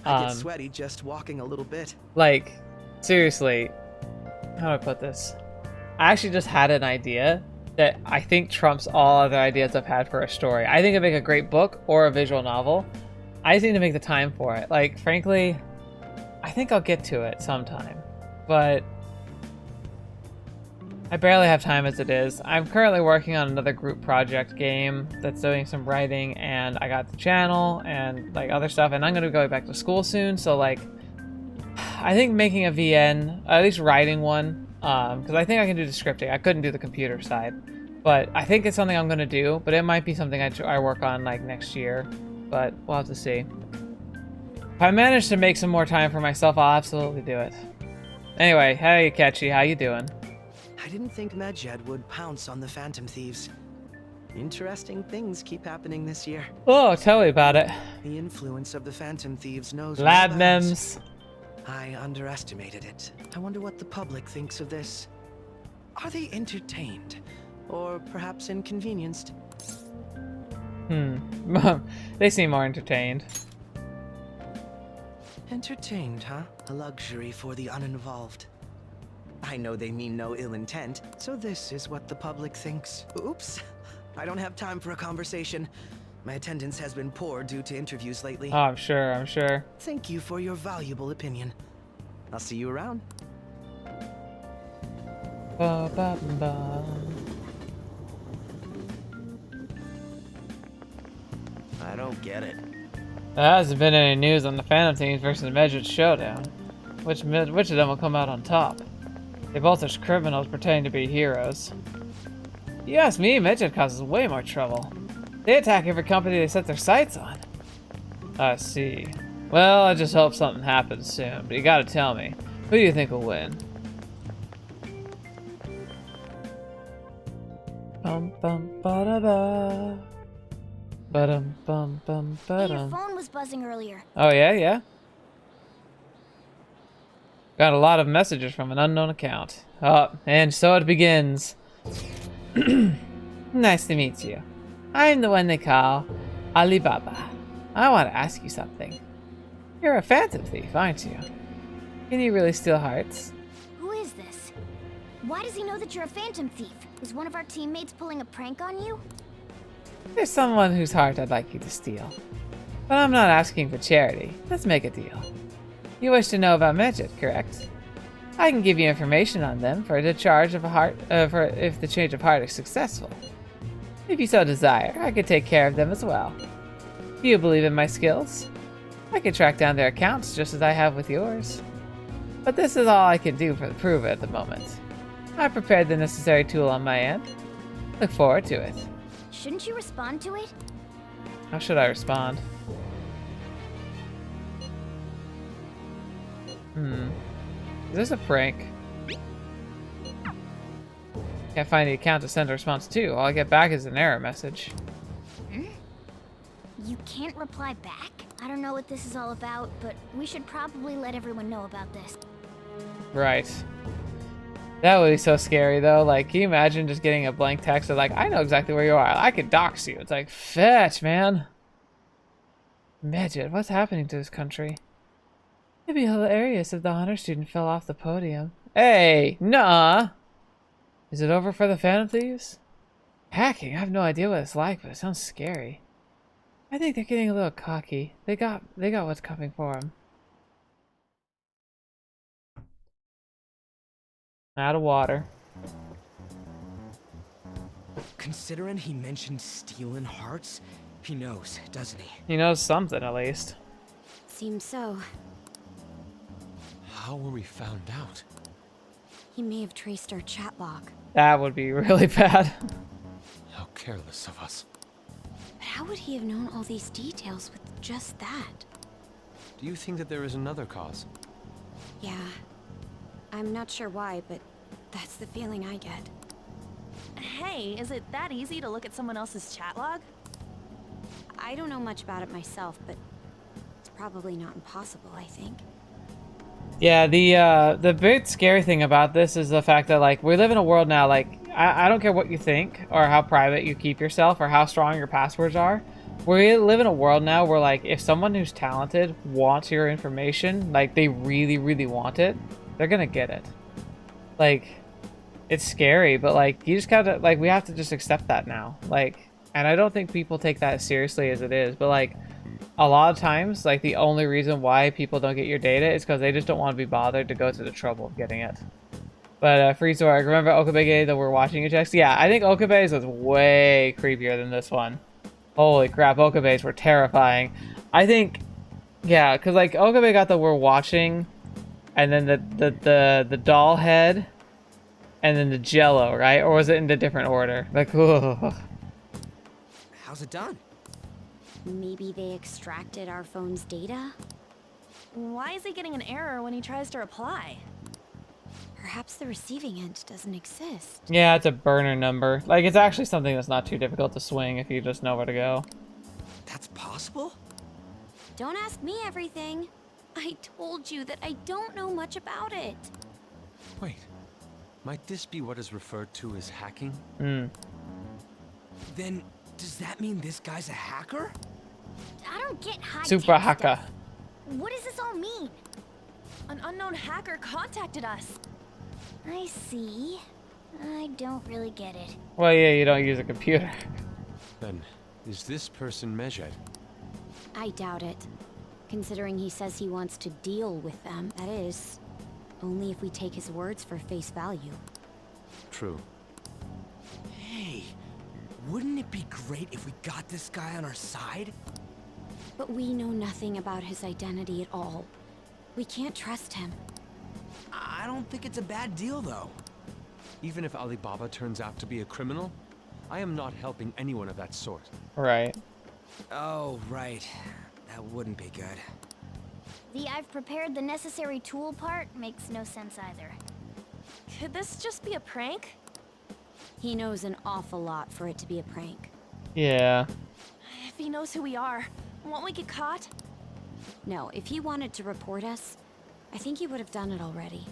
now. I get sweaty just walking a little bit. Like, seriously, how do I put this? I actually just had an idea that I think trumps all other ideas I've had for a story. I think it'd make a great book or a visual novel. I just need to make the time for it. Like, frankly, I think I'll get to it sometime, but I barely have time as it is. I'm currently working on another group project game that's doing some writing, and I got the channel and like other stuff, and I'm gonna go back to school soon, so like I think making a VN, at least writing one, because I think I can do the scripting. I couldn't do the computer side, but I think it's something I'm gonna do, but it might be something I work on like next year, but we'll have to see. If I manage to make some more time for myself, I'll absolutely do it. Anyway, hey Ketchy, how you doing? I didn't think Medjed would pounce on the Phantom Thieves. Interesting things keep happening this year. Oh, tell me about it. The influence of the Phantom Thieves knows Lab no bounds. mems. I underestimated it. I wonder what the public thinks of this. Are they entertained? Or perhaps inconvenienced? They seem more entertained. Entertained, huh? A luxury for the uninvolved. I know they mean no ill intent, so this is what the public thinks. Oops. I don't have time for a conversation. My attendance has been poor due to interviews lately. Oh, I'm sure. Thank you for your valuable opinion. I'll see you around. Ba, ba, ba. I don't get it. There hasn't been any news on the Phantom Thieves versus the Medjed showdown. Which of them will come out on top? They both are criminals pretending to be heroes. You ask me, Medjed causes way more trouble. They attack every company they set their sights on. I see. Well, I just hope something happens soon, but you gotta tell me, who do you think will win? Bum bum ba da ba. Ba-dum bum bum ba-dum. Hey, your phone was buzzing earlier. Oh yeah? Got a lot of messages from an unknown account. Oh, and so it begins. Nice to meet you. I'm the one they call Alibaba. I want to ask you something. You're a Phantom Thief, aren't you? Can you really steal hearts? Who is this? Why does he know that you're a Phantom Thief? Is one of our teammates pulling a prank on you? There's someone whose heart I'd like you to steal. But I'm not asking for charity. Let's make a deal. You wish to know about Medjed, correct? I can give you information on them for the charge of a heart, if the change of heart is successful. If you so desire, I could take care of them as well. Do you believe in my skills? I could track down their accounts just as I have with yours. But this is all I can do for the prove at the moment. I prepared the necessary tool on my end. Look forward to it. Shouldn't you respond to it? How should I respond? Is this a prank? Can't find the account to send a response to. All I get back is an error message. You can't reply back? I don't know what this is all about, but we should probably let everyone know about this. Right. That would be so scary though. Like, can you imagine just getting a blank text of like, I know exactly where you are. I could dox you. It's like, fetch, man. Medjed, what's happening to this country? It'd be hilarious if the honor student fell off the podium. Hey, nah. Is it over for the Phantom Thieves? Hacking? I have no idea what it's like, but it sounds scary. I think they're getting a little cocky. They got what's coming for them. Out of water. Considering he mentioned stealing hearts, he knows, doesn't he? He knows something at least. Seems so. How were we found out? He may have traced our chat log. That would be really bad. How careless of us. But how would he have known all these details with just that? Do you think that there is another cause? Yeah. I'm not sure why, but that's the feeling I get. Hey, is it that easy to look at someone else's chat log? I don't know much about it myself, but it's probably not impossible, I think. Yeah, the big scary thing about this is the fact that like we live in a world now, like I don't care what you think or how private you keep yourself or how strong your passwords are. We live in a world now where like if someone who's talented wants your information, like they really, really want it, they're gonna get it. Like, it's scary, but like you just gotta like we have to just accept that now. Like, and I don't think people take that as seriously as it is, but like a lot of times, like the only reason why people don't get your data is because they just don't want to be bothered to go to the trouble of getting it. But Freezorg, remember Okabege that we're watching your text? Yeah, I think Okabe's was way creepier than this one. Holy crap, Okabe's were terrifying. I think, yeah, because like Okabe got the we're watching, and then the doll head, and then the Jello, right? Or was it in the different order? Like, ugh. How's it done? Maybe they extracted our phone's data? Why is he getting an error when he tries to reply? Perhaps the receiving end doesn't exist. Yeah, it's a burner number. Like, it's actually something that's not too difficult to swing if you just know where to go. That's possible? Don't ask me everything. I told you that I don't know much about it. Wait, might this be what is referred to as hacking? Then, does that mean this guy's a hacker? I don't get high Super hacker. stuff. What does this all mean? An unknown hacker contacted us. I see. I don't really get it. Well, yeah, you don't use a computer. Then, is this person Medjed? I doubt it. Considering he says he wants to deal with them, that is. Only if we take his words for face value. True. Hey, wouldn't it be great if we got this guy on our side? But we know nothing about his identity at all. We can't trust him. I don't think it's a bad deal, though. Even if Alibaba turns out to be a criminal, I am not helping anyone of that sort. Right. Oh, right. That wouldn't be good. The I've prepared the necessary tool part makes no sense either. Could this just be a prank? He knows an awful lot for it to be a prank. Yeah. If he knows who we are, won't we get caught? No, if he wanted to report us, I think he would have done it already.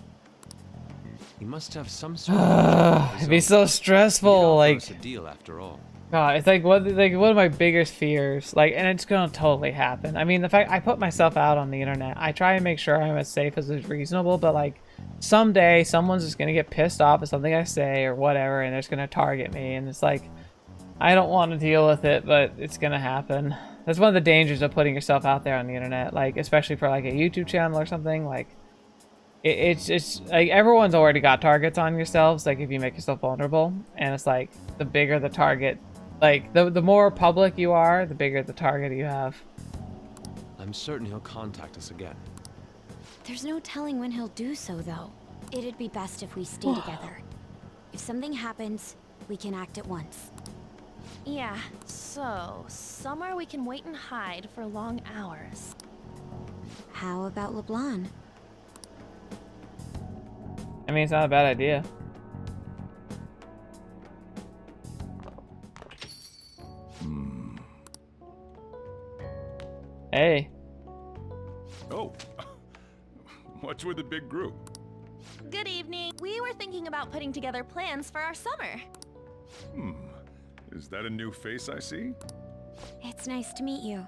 He must have some sort of It'd be so stressful. Like, it's a deal after all. God, it's like one of my biggest fears. Like, and it's gonna totally happen. I mean, the fact I put myself out on the internet, I try and make sure I'm as safe as is reasonable. But like, someday someone's just gonna get pissed off at something I say or whatever, and they're just gonna target me, and it's like, I don't want to deal with it, but it's gonna happen. That's one of the dangers of putting yourself out there on the internet, like especially for like a YouTube channel or something. Like it's like everyone's already got targets on yourselves, like if you make yourself vulnerable, and it's like the bigger the target, like the more public you are, the bigger the target you have. I'm certain he'll contact us again. There's no telling when he'll do so, though. It'd be best if we stay together. If something happens, we can act at once. Yeah, so somewhere we can wait and hide for long hours. How about LeBlanc? I mean, it's not a bad idea. Hey. Oh, what's with the big group? Good evening. We were thinking about putting together plans for our summer. Is that a new face I see? It's nice to meet you.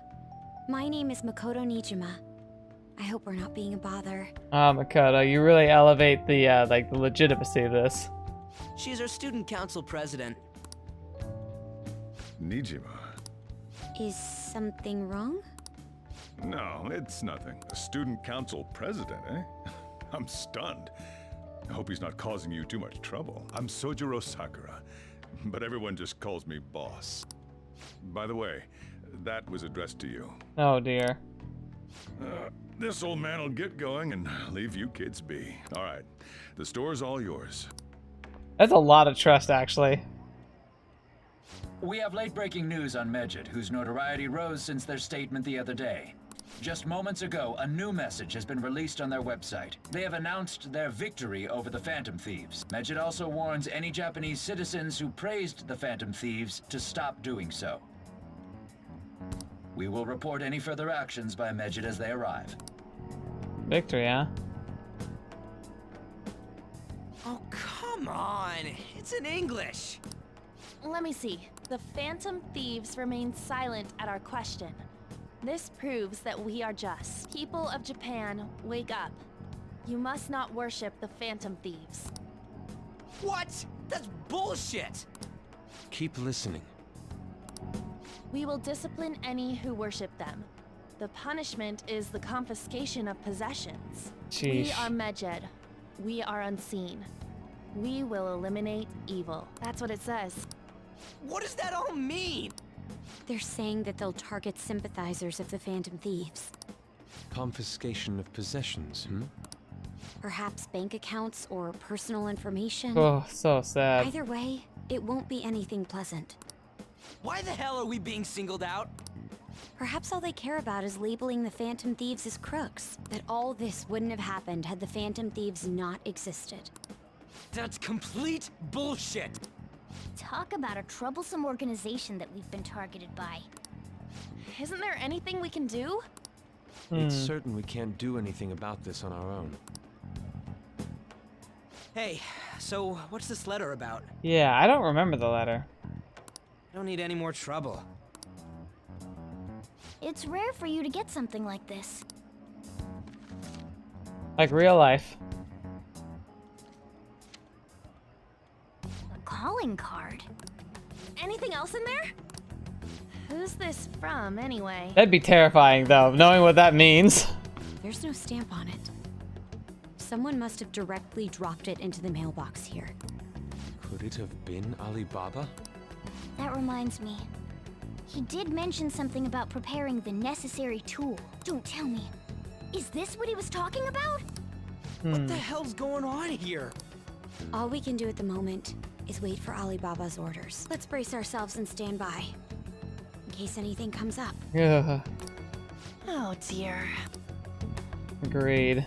My name is Makoto Nijima. I hope we're not being a bother. Oh, Makoto, you really elevate the like the legitimacy of this. She's our student council president. Nijima. Is something wrong? No, it's nothing. A student council president, eh? I'm stunned. I hope he's not causing you too much trouble. I'm Sojiro Sakura, but everyone just calls me boss. By the way, that was addressed to you. Oh dear. This old man will get going and leave you kids be. All right, the store's all yours. That's a lot of trust, actually. We have late-breaking news on Medjed, whose notoriety rose since their statement the other day. Just moments ago, a new message has been released on their website. They have announced their victory over the Phantom Thieves. Medjed also warns any Japanese citizens who praised the Phantom Thieves to stop doing so. We will report any further actions by Medjed as they arrive. Victory, huh? Oh, come on. It's in English. Let me see. The Phantom Thieves remain silent at our question. This proves that we are just. People of Japan, wake up. You must not worship the Phantom Thieves. What? That's bullshit. Keep listening. We will discipline any who worship them. The punishment is the confiscation of possessions. We Sheesh. are Medjed. We are unseen. We will eliminate evil. That's what it says. What does that all mean? They're saying that they'll target sympathizers of the Phantom Thieves. Confiscation of possessions, Perhaps bank accounts or personal information. Oh, so sad. Either way, it won't be anything pleasant. Why the hell are we being singled out? Perhaps all they care about is labeling the Phantom Thieves as crooks. That all this wouldn't have happened had the Phantom Thieves not existed. That's complete bullshit. Talk about a troublesome organization that we've been targeted by. Isn't there anything we can do? It's certain we can't do anything about this on our own. Hey, so what's this letter about? Yeah, I don't remember the letter. I don't need any more trouble. It's rare for you to get something like this. Like real life. A calling card. Anything else in there? Who's this from, anyway? That'd be terrifying, though, knowing what that means. There's no stamp on it. Someone must have directly dropped it into the mailbox here. Could it have been Alibaba? That reminds me. He did mention something about preparing the necessary tool. Don't tell me. Is this what he was talking about? What the hell's going on here? All we can do at the moment is wait for Alibaba's orders. Let's brace ourselves and stand by, in case anything comes up. Yeah. Oh dear. Agreed.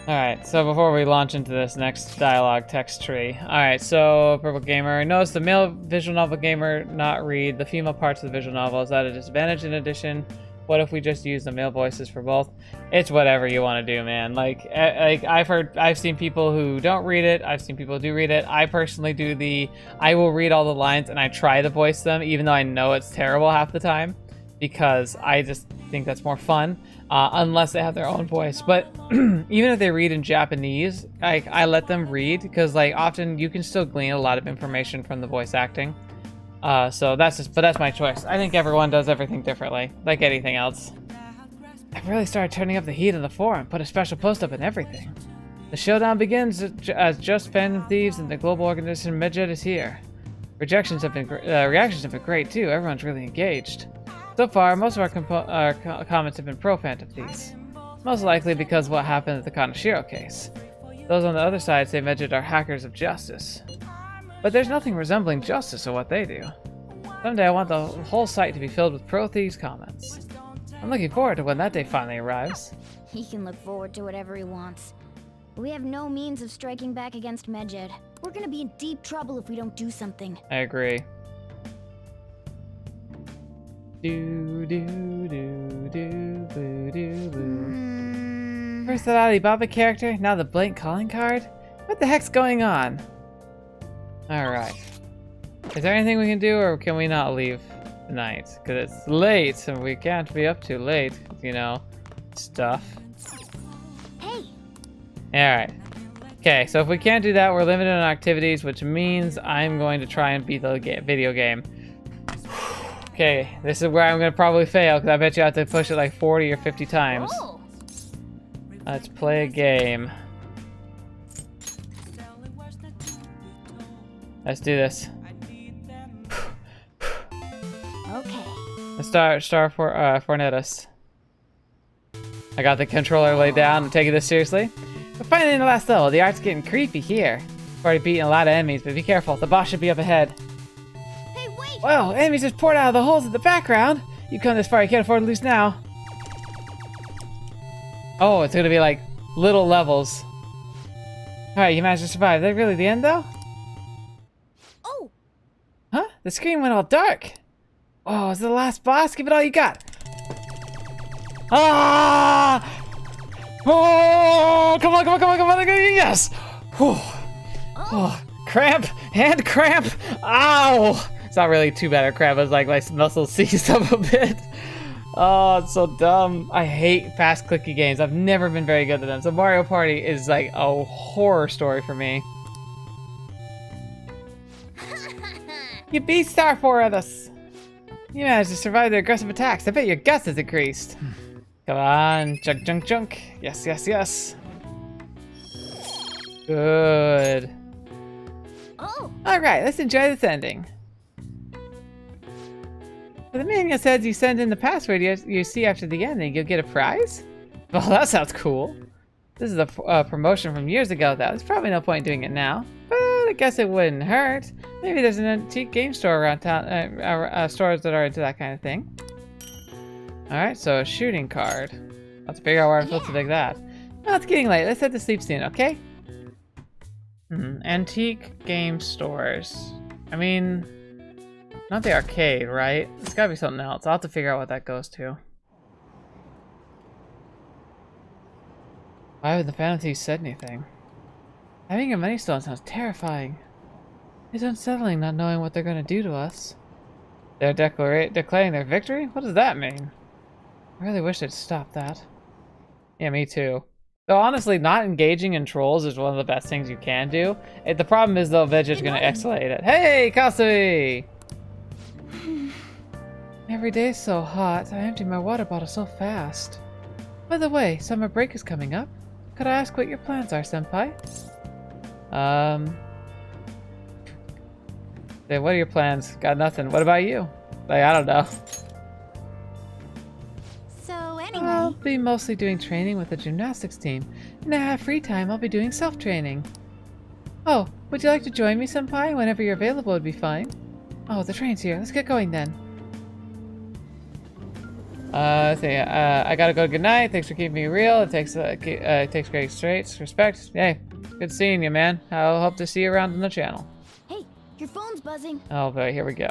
Alright, so before we launch into this next dialogue text tree. Alright, so Purple Gamer. Notice the male visual novel gamer not read the female parts of the visual novel. Is that a disadvantage in addition? What if we just use the male voices for both? It's whatever you want to do, man. Like I've seen people who don't read it. I've seen people who do read it. I personally I will read all the lines and I try to voice them, even though I know it's terrible half the time. because I just think that's more fun, unless they have their own voice. But even if they read in Japanese, I let them read, because like often you can still glean a lot of information from the voice acting. So that's my choice. I think everyone does everything differently, like anything else. I've really started turning up the heat in the forum, put a special post up and everything. The showdown begins as just Phantom Thieves and the global organization Medjet is here. Reactions have been great too. Everyone's really engaged. So far, most of our comments have been pro Phantom Thieves. Most likely because of what happened at the Kanashiro case. Those on the other side say Medjet are hackers of justice. But there's nothing resembling justice in what they do. Someday I want the whole site to be filled with pro Thieves comments. I'm looking forward to when that day finally arrives. He can look forward to whatever he wants. We have no means of striking back against Medjet. We're gonna be in deep trouble if we don't do something. I agree. First that Alibaba character, now the blank calling card? What the heck's going on? Alright. Is there anything we can do, or can we not leave tonight? Because it's late, and we can't be up too late, you know, stuff. Hey! Alright. Okay, so if we can't do that, we're limited on activities, which means I'm going to try and beat the video game. Okay, this is where I'm going to probably fail, because I bet you I have to push it like 40 or 50 times. Oh. Let's play a game. Let's do this. Okay. Let's start for Fornetus. I got the controller laid down. I'm taking this seriously. We're finally in the last level. The art's getting creepy here. We've already beaten a lot of enemies, but be careful. The boss should be up ahead. Hey, wait! Whoa, enemies just poured out of the holes in the background. You've come this far, you can't afford to lose now. Oh, it's gonna be like little levels. Alright, you managed to survive. Is that really the end though? Oh! Huh? The screen went all dark. Oh, is it the last boss? Give it all you got. Ah! Oh, come on, come on, come on, come on. Yes! Whew. Oh, cramp! Hand cramp! Ow! It's not really too bad a cramp. It's like my muscles seized up a bit. Oh, it's so dumb. I hate fast clicky games. I've never been very good at them. So Mario Party is like a horror story for me. You beat Star for us. You managed to survive their aggressive attacks. I bet your guts has increased. Come on, junk, junk, junk. Yes, yes, yes. Good. Oh. All right, let's enjoy this ending. The manual says you send in the password you see after the ending, you'll get a prize? Well, that sounds cool. This is a promotion from years ago, though. There's probably no point in doing it now. But I guess it wouldn't hurt. Maybe there's an antique game store around town, stores that are into that kind of thing. Alright, so a shooting card. I'll have to figure out where I'm supposed to dig that. Oh, it's getting late. Let's head to sleep soon, okay? Antique game stores. I mean... not the arcade, right? It's gotta be something else. I'll have to figure out what that goes to. Why would the Phantom Thieves said anything? Having a money stone sounds terrifying. It's unsettling not knowing what they're gonna do to us. They're declaring their victory? What does that mean? I really wish they'd stop that. Yeah, me too. Though honestly, not engaging in trolls is one of the best things you can do. The problem is though, Vegeta's gonna escalate it. Hey, Kasui! Every day's so hot. I empty my water bottle so fast. By the way, summer break is coming up. Could I ask what your plans are, Senpai? What are your plans? Got nothing. What about you? Like, I don't know. So anyway... I'll be mostly doing training with the gymnastics team. And I have free time, I'll be doing self-training. Oh, would you like to join me, Senpai? Whenever you're available would be fine. Oh, the train's here. Let's get going then. I gotta go. Good night. Thanks for keeping me real. It takes great respect. Hey, good seeing you, man. I'll hope to see you around on the channel. Hey, your phone's buzzing. Oh boy, here we go.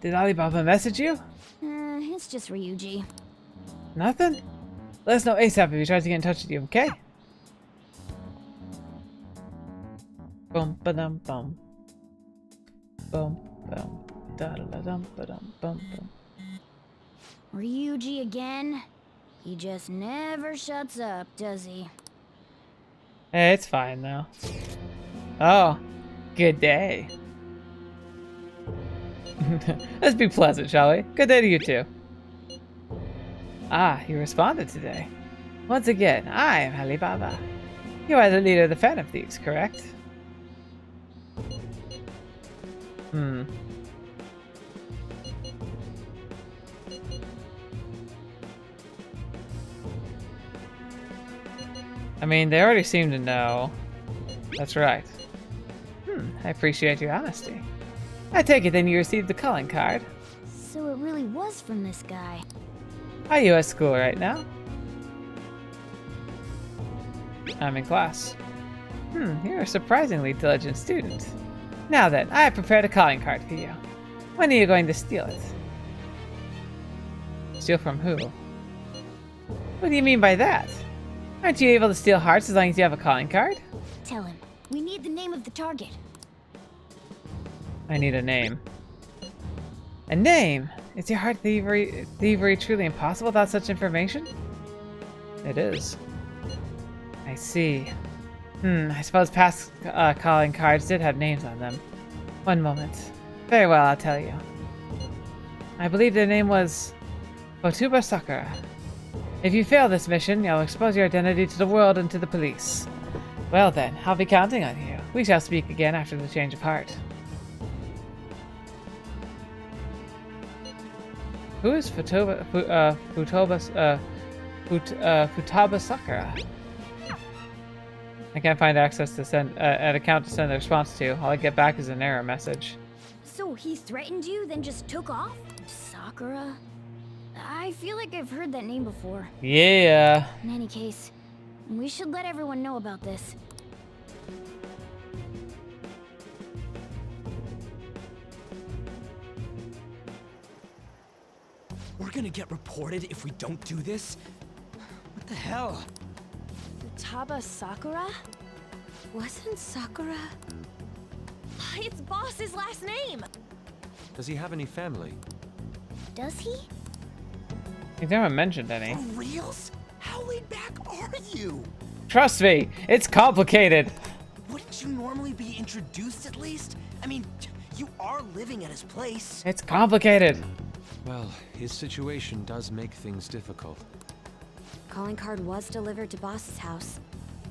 Did Alibaba message you? It's just Ryuji. Nothing? Let us know ASAP if he tries to get in touch with you, okay? Boom, ba-dum, bum. Boom, boom. Ryuji again? He just never shuts up, does he? Hey, it's fine though. Oh, good day. Let's be pleasant, shall we? Good day to you too. Ah, you responded today. Once again, I am Alibaba. You are the leader of the Phantom Thieves, correct? I mean, they already seem to know. That's right. I appreciate your honesty. I take it then you received the calling card. So it really was from this guy. Are you at school right now? I'm in class. You're a surprisingly diligent student. Now then, I have prepared a calling card for you. When are you going to steal it? Steal from who? What do you mean by that? Aren't you able to steal hearts as long as you have a calling card? Tell him. We need the name of the target. I need a name. A name? Is your heart thievery truly impossible without such information? It is. I see. I suppose past calling cards did have names on them. One moment. Very well, I'll tell you. I believe their name was Futaba Sakura. If you fail this mission, you'll expose your identity to the world and to the police. Well then, I'll be counting on you. We shall speak again after the change of heart. Who is Futaba Sakura? I can't find access to send an account to send a response to. All I get back is an error message. So he threatened you, then just took off? Sakura? I feel like I've heard that name before. Yeah. In any case, we should let everyone know about this. We're gonna get reported if we don't do this? What the hell? Futaba Sakura? Wasn't Sakura? It's Boss's last name! Does he have any family? Does he? He's never mentioned any. For reals? How laid back are you? Trust me, it's complicated. Wouldn't you normally be introduced at least? I mean, you are living at his place. It's complicated. Well, his situation does make things difficult. Calling card was delivered to Boss's house.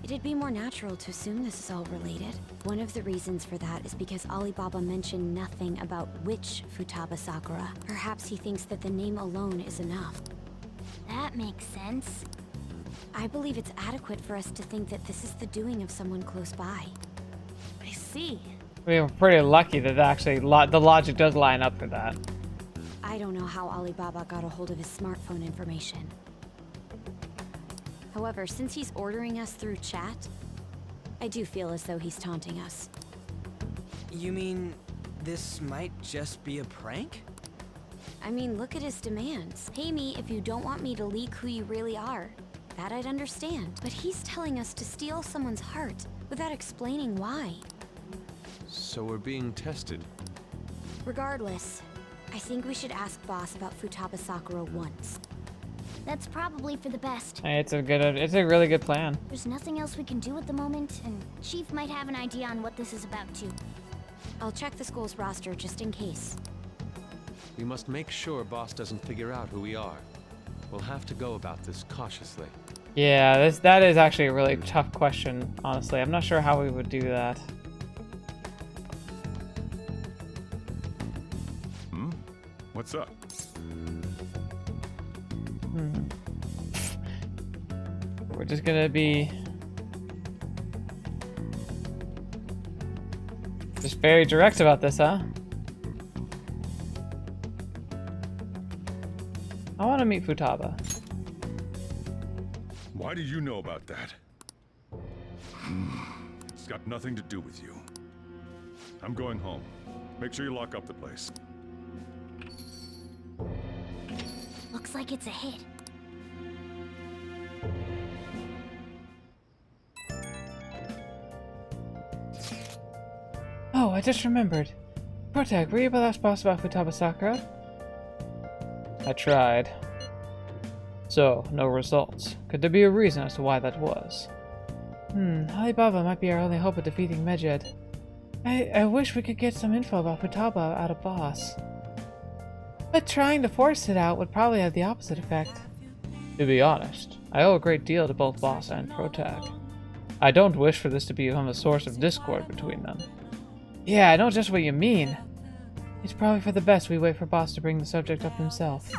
It'd be more natural to assume this is all related. One of the reasons for that is because Alibaba mentioned nothing about which Futaba Sakura. Perhaps he thinks that the name alone is enough. That makes sense. I believe it's adequate for us to think that this is the doing of someone close by. I see. We were pretty lucky that actually the logic does line up for that. I don't know how Alibaba got a hold of his smartphone information. However, since he's ordering us through chat, I do feel as though he's taunting us. You mean this might just be a prank? I mean, look at his demands. Pay me if you don't want me to leak who you really are. That I'd understand. But he's telling us to steal someone's heart without explaining why. So we're being tested. Regardless, I think we should ask Boss about Futaba Sakura once. That's probably for the best. Hey, it's a really good plan. There's nothing else we can do at the moment, and Chief might have an idea on what this is about too. I'll check the school's roster just in case. We must make sure Boss doesn't figure out who we are. We'll have to go about this cautiously. Yeah, that is actually a really tough question, honestly. I'm not sure how we would do that. What's up? We're just gonna be just very direct about this, huh? I want to meet Futaba. Why do you know about that? It's got nothing to do with you. I'm going home. Make sure you lock up the place. Looks like it's a hit. Oh, I just remembered. Protag, were you able to ask boss about Futaba Sakura? I tried. So, no results. Could there be a reason as to why that was? Alibaba might be our only hope of defeating Medjed. I wish we could get some info about Futaba out of boss. But trying to force it out would probably have the opposite effect. To be honest, I owe a great deal to both boss and Protag. I don't wish for this to become a source of discord between them. Yeah, I know just what you mean. It's probably for the best we wait for boss to bring the subject up himself.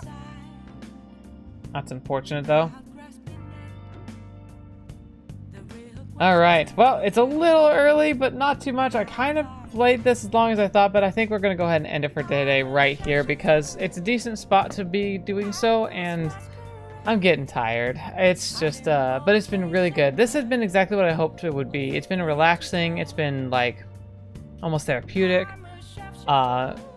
That's unfortunate, though. Alright, well, it's a little early, but not too much. I kind of played this as long as I thought, but I think we're going to go ahead and end it for today right here because it's a decent spot to be doing so, and I'm getting tired. It's just, but it's been really good. This has been exactly what I hoped it would be. It's been relaxing. It's been, like, almost therapeutic.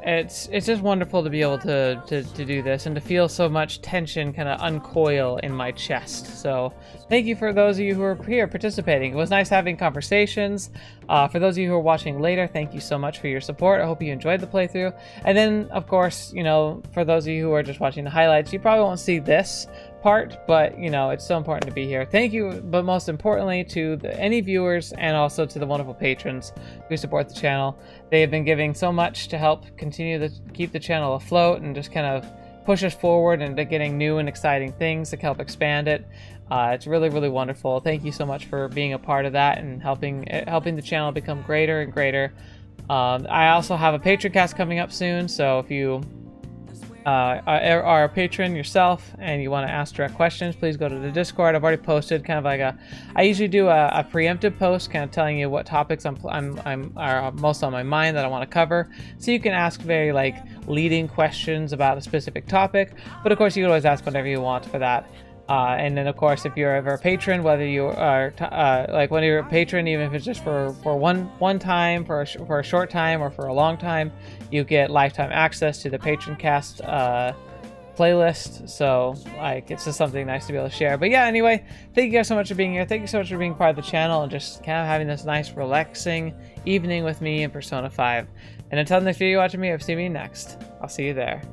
It's just wonderful to be able to do this and to feel so much tension kind of uncoil in my chest. So thank you for those of you who are here participating. It was nice having conversations. For those of you who are watching later, thank you so much for your support. I hope you enjoyed the playthrough. And then, of course, you know, for those of you who are just watching the highlights, you probably won't see this part, but you know, it's so important to be here. Thank you, but most importantly to any viewers and also to the wonderful patrons who support the channel. They have been giving so much to help continue to keep the channel afloat and just kind of push us forward into getting new and exciting things to help expand it. It's really, really wonderful. Thank you so much for being a part of that and helping the channel become greater and greater. I also have a Patreon cast coming up soon, so if you are a patron yourself and you want to ask direct questions, please go to the Discord. I've already posted kind of like I usually do a preemptive post kind of telling you what topics are most on my mind that I want to cover, so you can ask very like leading questions about a specific topic, but of course you can always ask whatever you want for that. And then of course if you're ever a patron, whether you are when you're a patron, even if it's just for one time, for a short time or for a long time, you get lifetime access to the patron cast playlist. So like it's just something nice to be able to share. But yeah, anyway, thank you guys so much for being here. Thank you so much for being part of the channel and just kind of having this nice relaxing evening with me in Persona 5. And until the next video you watch me, I'll see me next. I'll see you there.